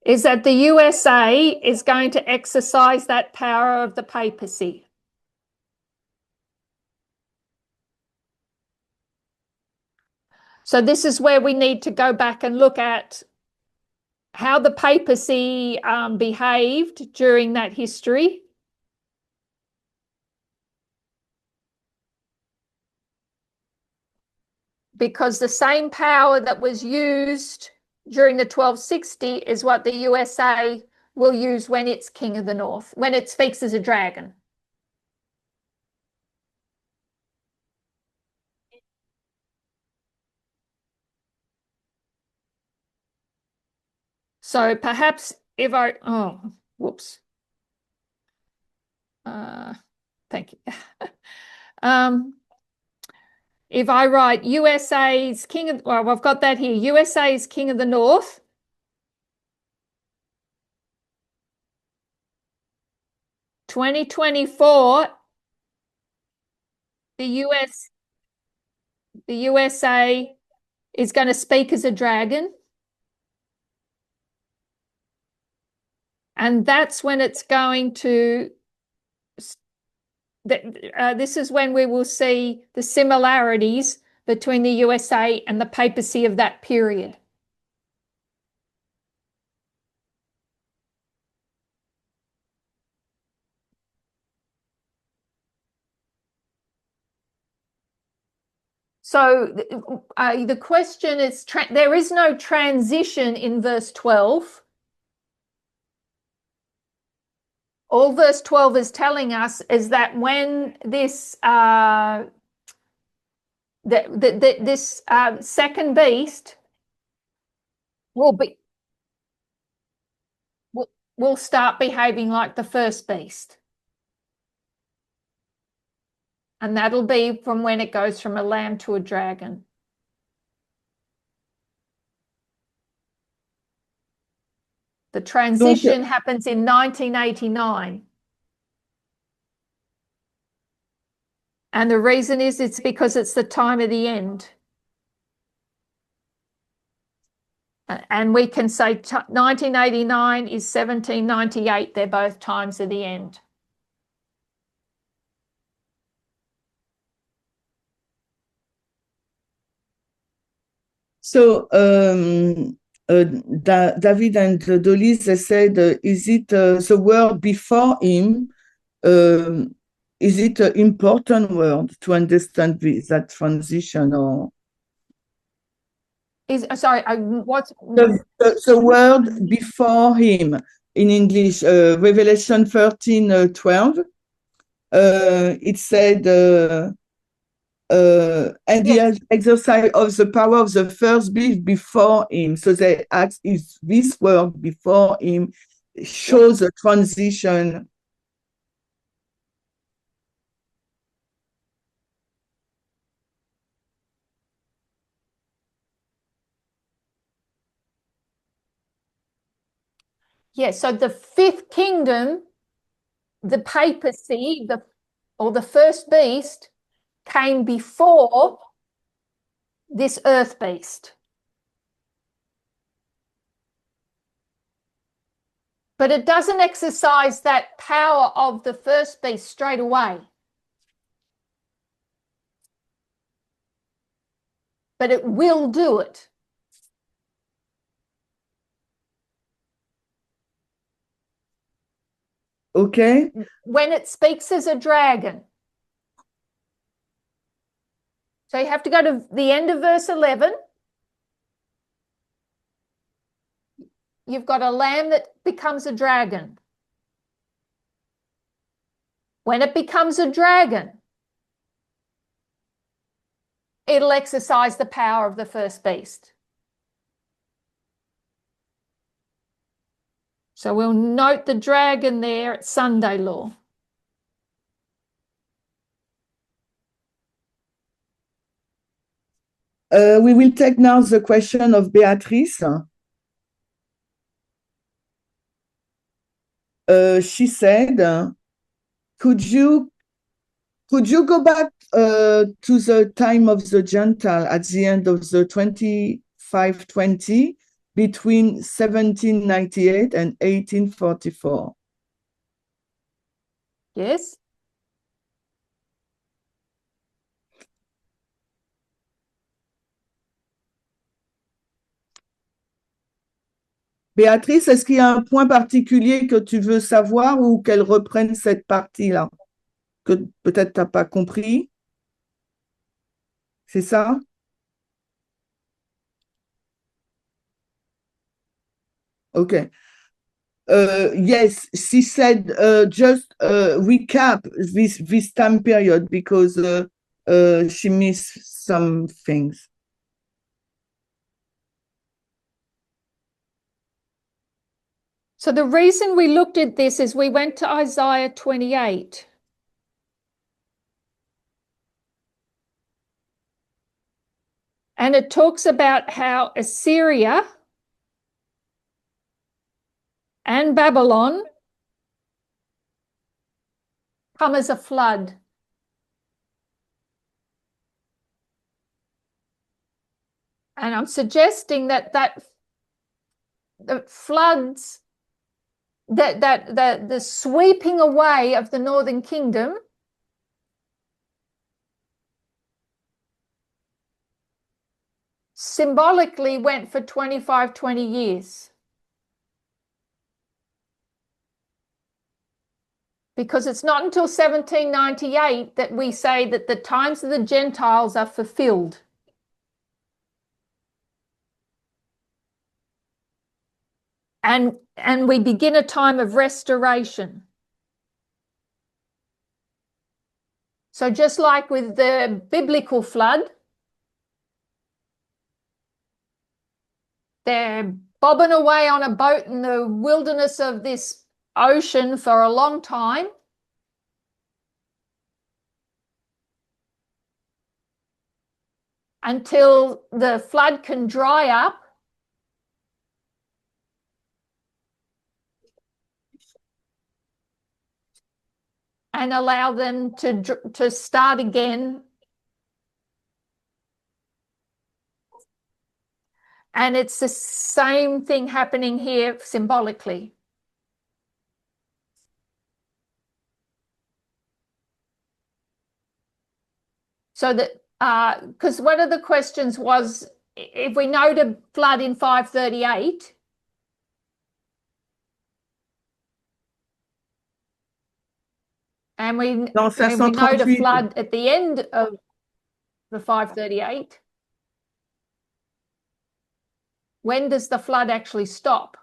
is that the USA is going to exercise that power of the papacy. So this is where we need to go back and look at how the papacy behaved during that history. Because the same power that was used during the 1260 is what the USA will use when it's King of the North, when it speaks as a dragon. So perhaps if whoops. Thank you. If I write USA's King of, well, I've got that here, USA's King of the North. (2024), the USA is going to speak as a dragon. And that's when it's going to, this is when we will see the similarities between the USA and the papacy of that period. So the question is, there is no transition in verse 12. All verse 12 is telling us is that when this second beast will start behaving like the first beast. And that'll be from when it goes from a lamb to a dragon. The transition happens in 1989. And the reason is it's because it's the time of the end. And we can say 1989 is 1798. They're both times of the end. So David and Dolly, they said, is it the word before him? Is it an important word to understand that transition, or Sorry, what's the word before him in English? Revelation 13:12. It said, and yes. the exercise of the power of the first beast before him. So they ask, is this word before him shows a transition? Yes, so the fifth kingdom, the papacy, or the first beast, came before this earth beast. But it doesn't exercise that power of the first beast straight away. But it will do it. Okay. When it speaks as a dragon. So you have to go to the end of verse 11. You've got a lamb that becomes a dragon. When it becomes a dragon, it'll exercise the power of the first beast. So we'll note the dragon there at Sunday law. We will take now the question of Beatrice. She said, could you go back to the time of the Gentile at the end of the 2520 between 1798 and 1844? Yes? Béatrice, est-ce qu'il y a un point particulier que tu veux savoir ou qu'elle reprenne cette partie-là que peut-être tu n'as pas compris? C'est ça? Okay. Yes, she said just recap this time period because she missed some things. So the reason we looked at this is we went to Isaiah 28. And it talks about how Assyria and Babylon come as a flood. And I'm suggesting that the floods, the sweeping away of the northern kingdom symbolically went for 25, 20 years. Because it's not until 1798 that we say that the times of the Gentiles are fulfilled. And we begin a time of restoration. So just like with the biblical flood, they're bobbing away on a boat in the wilderness of this ocean for a long time. until the flood can dry up and allow them to start again. And it's the same thing happening here symbolically. So that, because one of the questions was, if we know to flood in 538, and we know to flood at the end of the 538, when does the flood actually stop?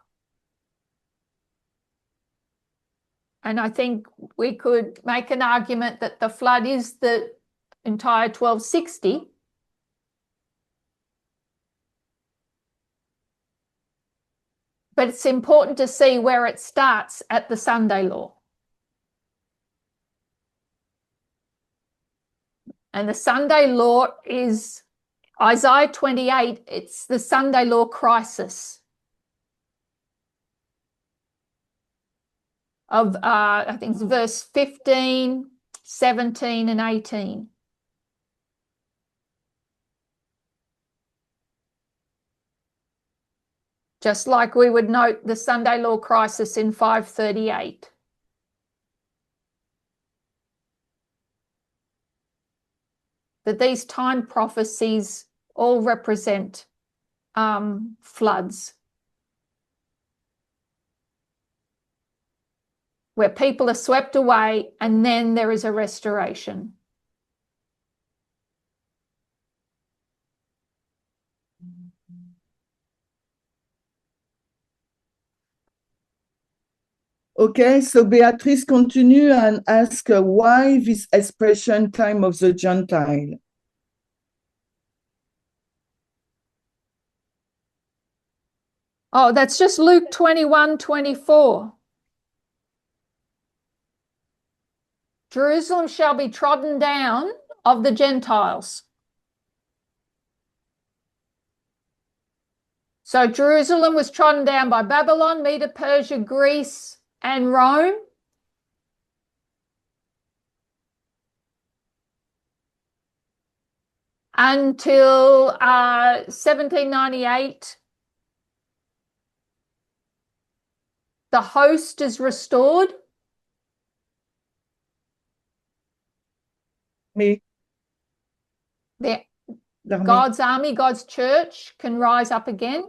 And I think we could make an argument that the flood is the entire 1260. But it's important to see where it starts at the Sunday law. And the Sunday law is Isaiah 28. It's the Sunday law crisis of, I think it's verse 15, 17, and 18. Just like we would note the Sunday law crisis in 538. That these time prophecies all represent floods, where people are swept away and then there is a restoration. Okay, so Beatrice continue and ask why this expression time of the Gentile? Oh, that's just Luke 21:24. Jerusalem shall be trodden down of the Gentiles. So Jerusalem was trodden down by Babylon, Medo, Persia, Greece, and Rome. Until 1798, the host is restored. Me. God's army, God's church can rise up again.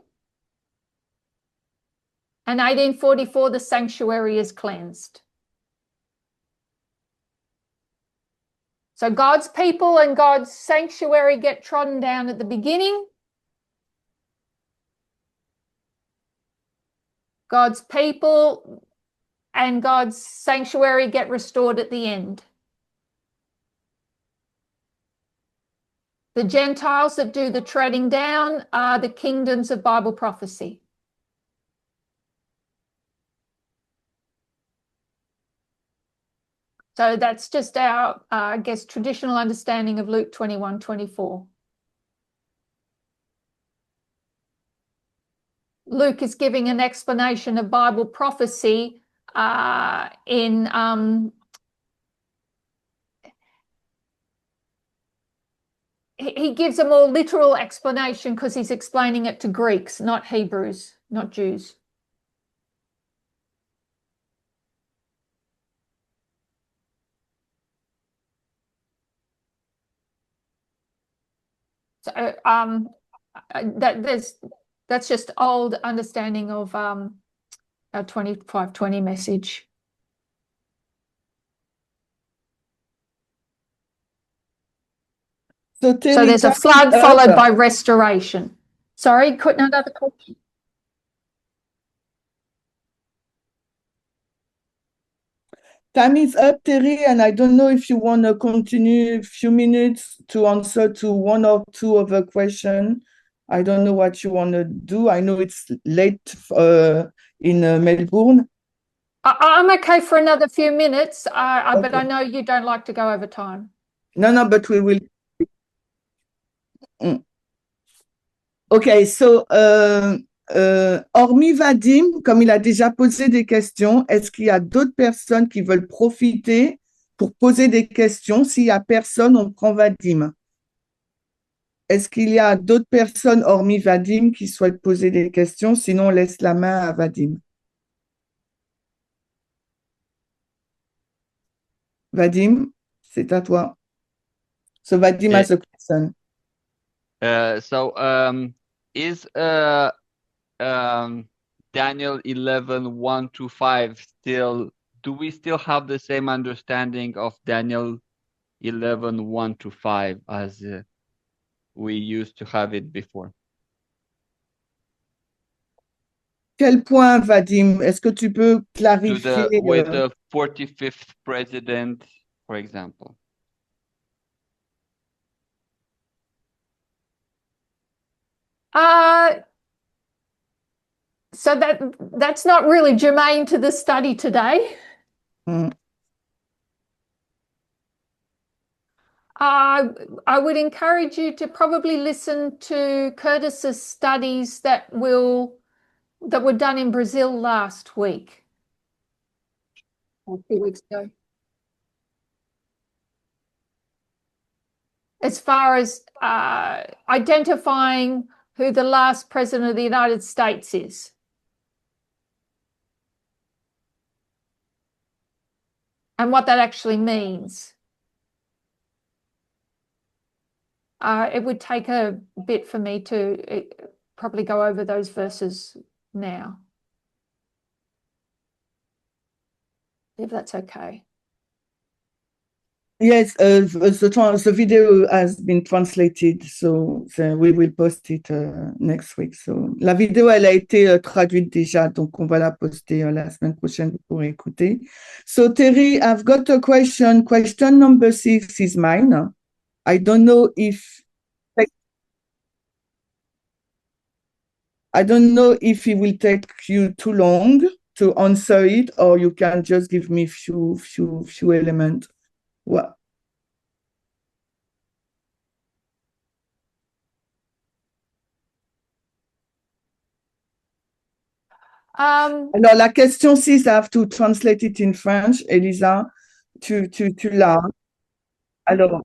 And 1844, the sanctuary is cleansed. So God's people and God's sanctuary get trodden down at the beginning. God's people and God's sanctuary get restored at the end. The Gentiles that do the treading down are the kingdoms of Bible prophecy. So that's just our, I guess, traditional understanding of Luke 21:24. Luke is giving an explanation of Bible prophecy he gives a more literal explanation because he's explaining it to Greeks, not Hebrews, not Jews. So that's just old understanding of our 2520 message. So there's a flood followed by restoration. Sorry, couldn't another question? Time is up, Terry, and I don't know if you want to continue a few minutes to answer to one or two of the questions. I don't know what you want to do. I know it's late in Melbourne. I'm okay for another few minutes, but I know you don't like to go over time. No, but we will. Mm. OK, so, hormis Vadim, comme il a déjà posé des questions, est-ce qu'il y a d'autres personnes qui veulent profiter pour poser des questions? S'il n'y a personne, on prend Vadim. Est-ce qu'il y a d'autres personnes hormis Vadim qui souhaitent poser des questions? Sinon, on laisse la main à Vadim. Vadim, c'est à toi. So Vadim has a question. Is Daniel 11, 1 to 5 still, do we still have the same understanding of Daniel 11, 1 to 5 as we used to have it before? Quel point, Vadim? Est-ce que tu peux clarifier? With the 45th president, for example. So that's not really germane to the study today. I would encourage you to probably listen to Curtis's studies that were done in Brazil last week or 2 weeks ago. As far as identifying who the last president of the United States is. And what that actually means. It would take a bit for me to probably go over those verses now, if that's okay. Yes, the video has been translated, so we will post it next week. So, la vidéo, elle a été traduite déjà, donc on va la poster la semaine prochaine, vous pourrez écouter. So, Terry, I've got a question. Question number 6 is mine. I don't know if it will take you too long to answer it, or you can just give me few elements. What? Alors, la question 6, I have to translate it in French. Elisa, tu l'as. Alors,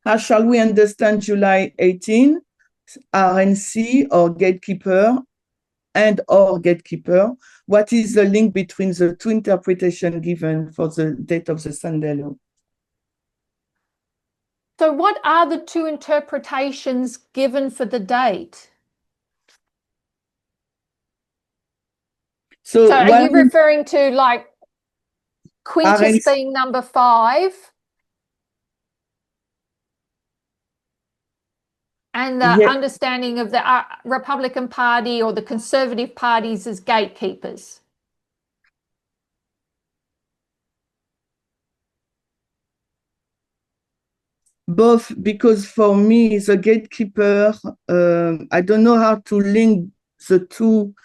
how shall we understand July 18, RNC or Gatekeeper or Gatekeeper? What is the link between the two interpretations given for the date of the Sunday law? So what are the two interpretations given for the date? So are you referring to like Quintus being number 5 and the understanding of the Republican Party or the Conservative parties as gatekeepers? Both, because for me, the gatekeeper, I don't know how to link the two.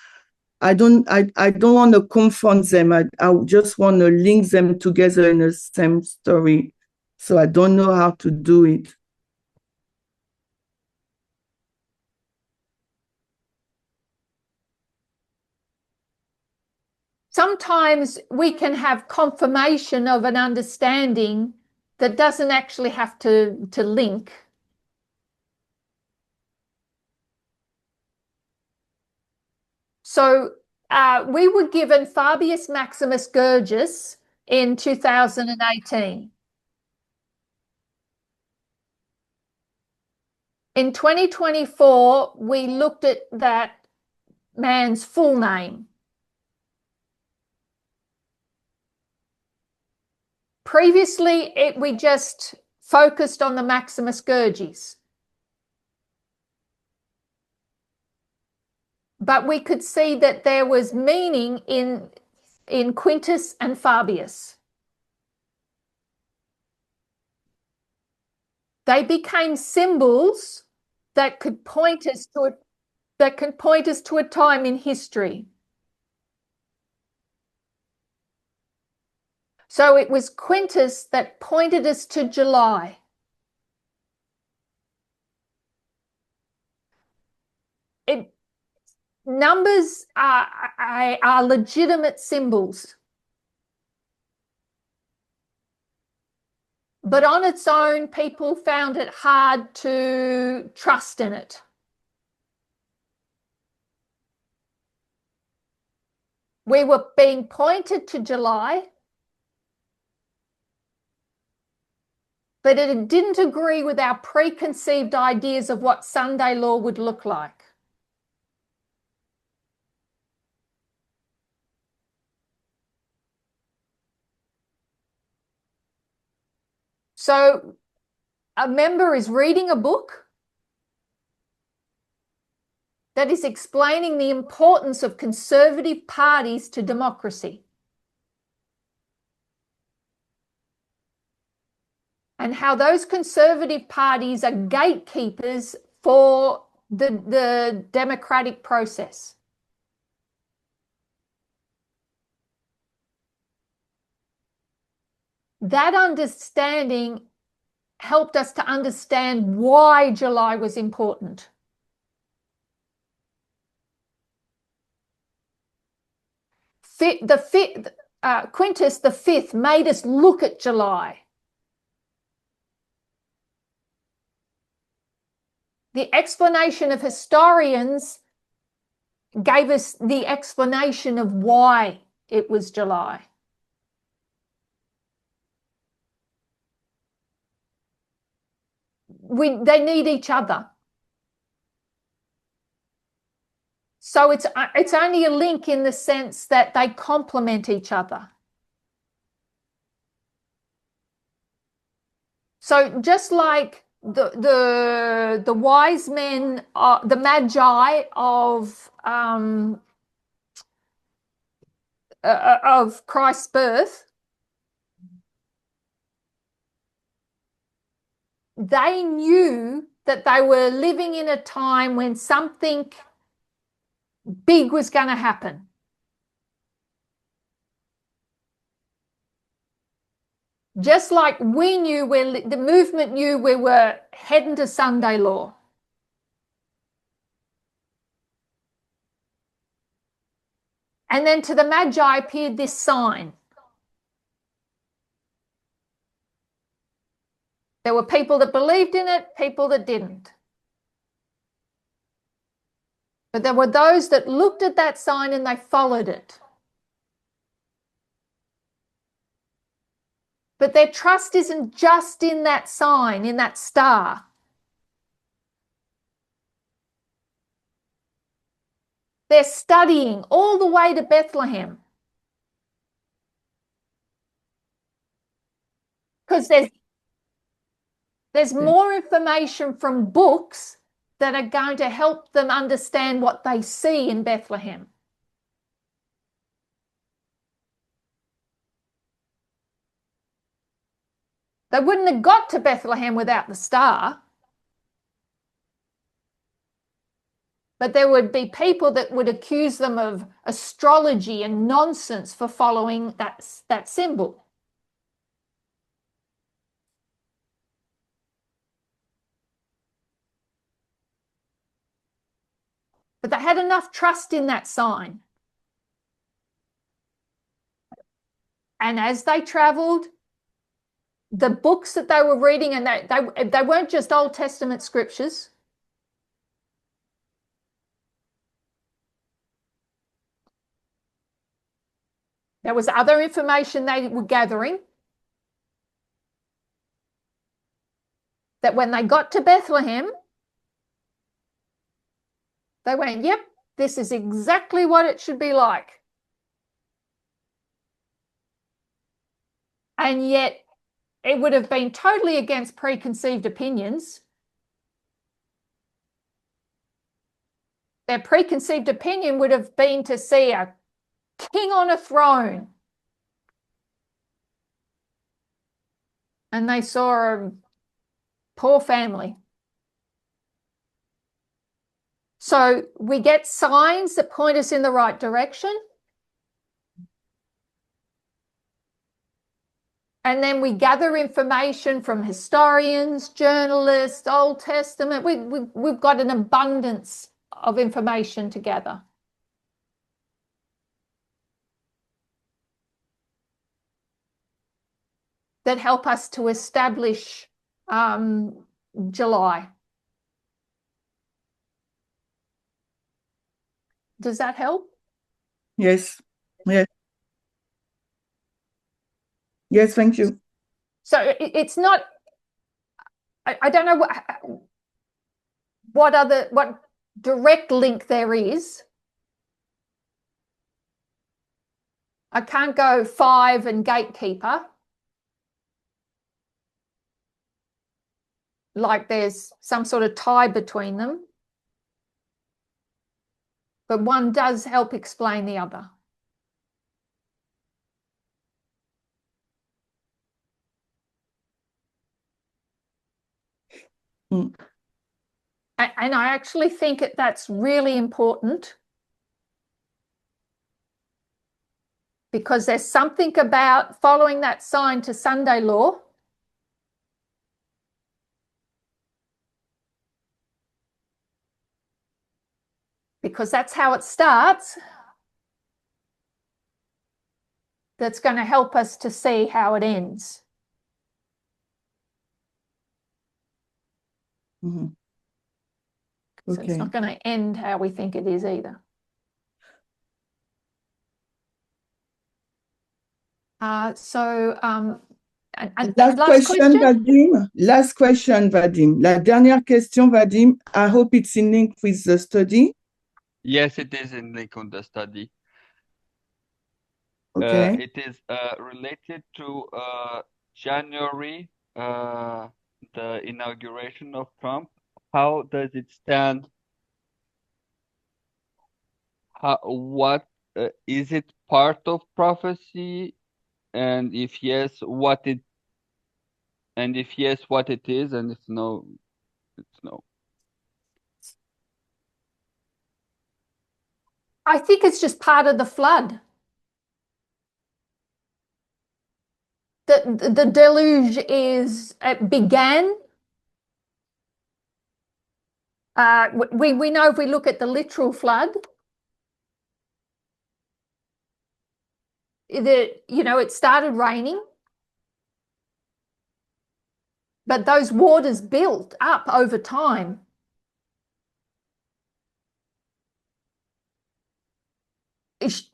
I don't want to confront them. I just want to link them together in the same story. So I don't know how to do it. Sometimes we can have confirmation of an understanding that doesn't actually have to link. So we were given Fabius Maximus Gurgis in 2018. In 2024, we looked at that man's full name. Previously, we just focused on the Maximus Gurgis. But we could see that there was meaning in Quintus and Fabius. They became symbols that could point us to a time in history. So it was Quintus that pointed us to July. Numbers are legitimate symbols. But on its own, people found it hard to trust in it. We were being pointed to July, but it didn't agree with our preconceived ideas of what Sunday law would look like. So a member is reading a book that is explaining the importance of conservative parties to democracy and how those conservative parties are gatekeepers for the democratic process. That understanding helped us to understand why July was important. Quintus the Fifth made us look at July. The explanation of historians gave us the explanation of why it was July. They need each other. So it's only a link in the sense that they complement each other. So just like the wise men, the magi of Christ's birth, they knew that they were living in a time when something big was going to happen. Just like we knew, the movement knew we were heading to Sunday law. And then to the Magi appeared this sign. There were people that believed in it, people that didn't. But there were those that looked at that sign and they followed it. But their trust isn't just in that sign, in that star. They're studying all the way to Bethlehem. Because there's more information from books that are going to help them understand what they see in Bethlehem. They wouldn't have got to Bethlehem without the star. But there would be people that would accuse them of astrology and nonsense for following that symbol. But they had enough trust in that sign. And as they traveled, the books that they were reading, and they weren't just Old Testament scriptures. There was other information they were gathering. That when they got to Bethlehem, they went, yep, this is exactly what it should be like. And yet it would have been totally against preconceived opinions. Their preconceived opinion would have been to see a king on a throne. And they saw a poor family. So we get signs that point us in the right direction. And then we gather information from historians, journalists, Old Testament. We've got an abundance of information to gather. That help us to establish July. Does that help? Yes. Yes. Yes, thank you. So it's not, I don't know what direct link there is. I can't go 5 and Gatekeeper. Like there's some sort of tie between them. But one does help explain the other. Mm. And I actually think that's really important, because there's something about following that sign to Sunday law because that's how it starts, that's going to help us to see how it ends. Mm-hmm. So it's not going to end how we think it is either. Last question, Vadim. Last question, Vadim. La dernière question, Vadim. I hope it's in link with the study. Yes, it is in link on the study. Okay. It is related to January, the inauguration of Trump. How does it stand? What is it part of prophecy? And if yes, what it and if yes, what it is, and if no, it's no. I think it's just part of the flood. The deluge began. We know if we look at the literal flood, it started raining, but those waters built up over time.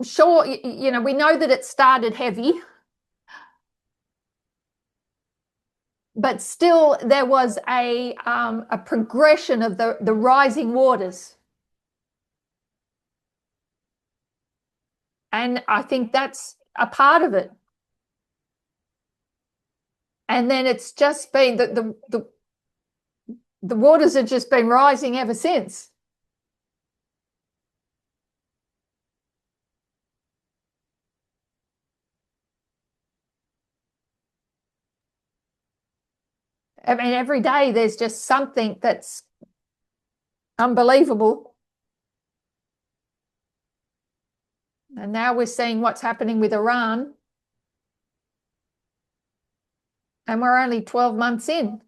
Sure, we know that it started heavy, but still there was a progression of the rising waters. And I think that's a part of it. And then it's just been the waters have just been rising ever since. I mean, every day there's just something that's unbelievable. And now we're seeing what's happening with Iran. And we're only 12 months in.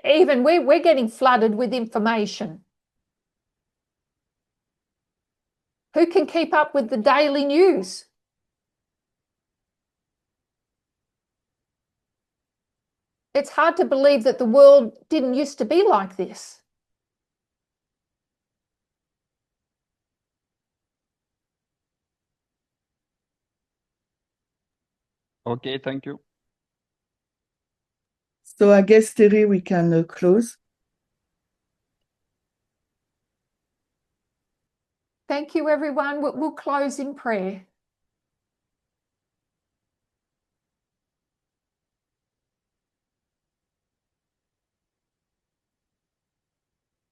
Even we're getting flooded with information. Who can keep up with the daily news? It's hard to believe that the world didn't used to be like this. Okay, thank you. So I guess, Terry, we can close. Thank you, everyone. We'll close in prayer.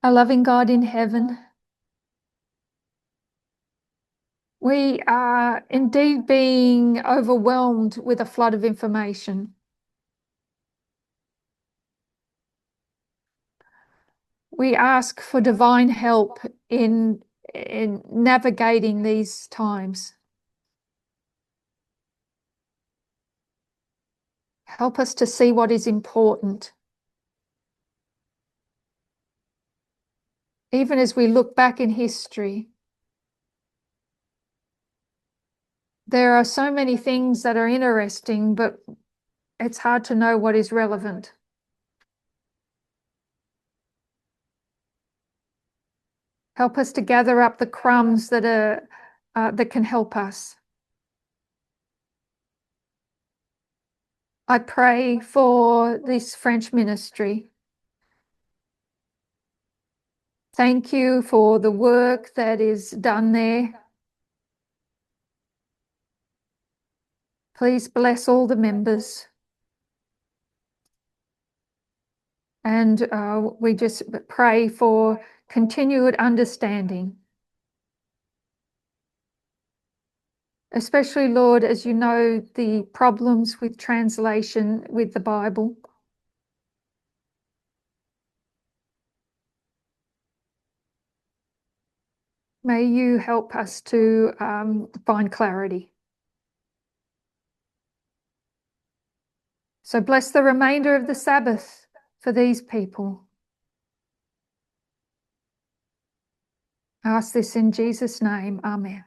Our loving God in heaven, we are indeed being overwhelmed with a flood of information. We ask for divine help in navigating these times. Help us to see what is important. Even as we look back in history, there are so many things that are interesting, but it's hard to know what is relevant. Help us to gather up the crumbs that can help us. I pray for this French ministry. Thank you for the work that is done there. Please bless all the members. And we just pray for continued understanding. Especially, Lord, as you know, the problems with translation with the Bible. May you help us to find clarity. So bless the remainder of the Sabbath for these people. I ask this in Jesus' name. Amen.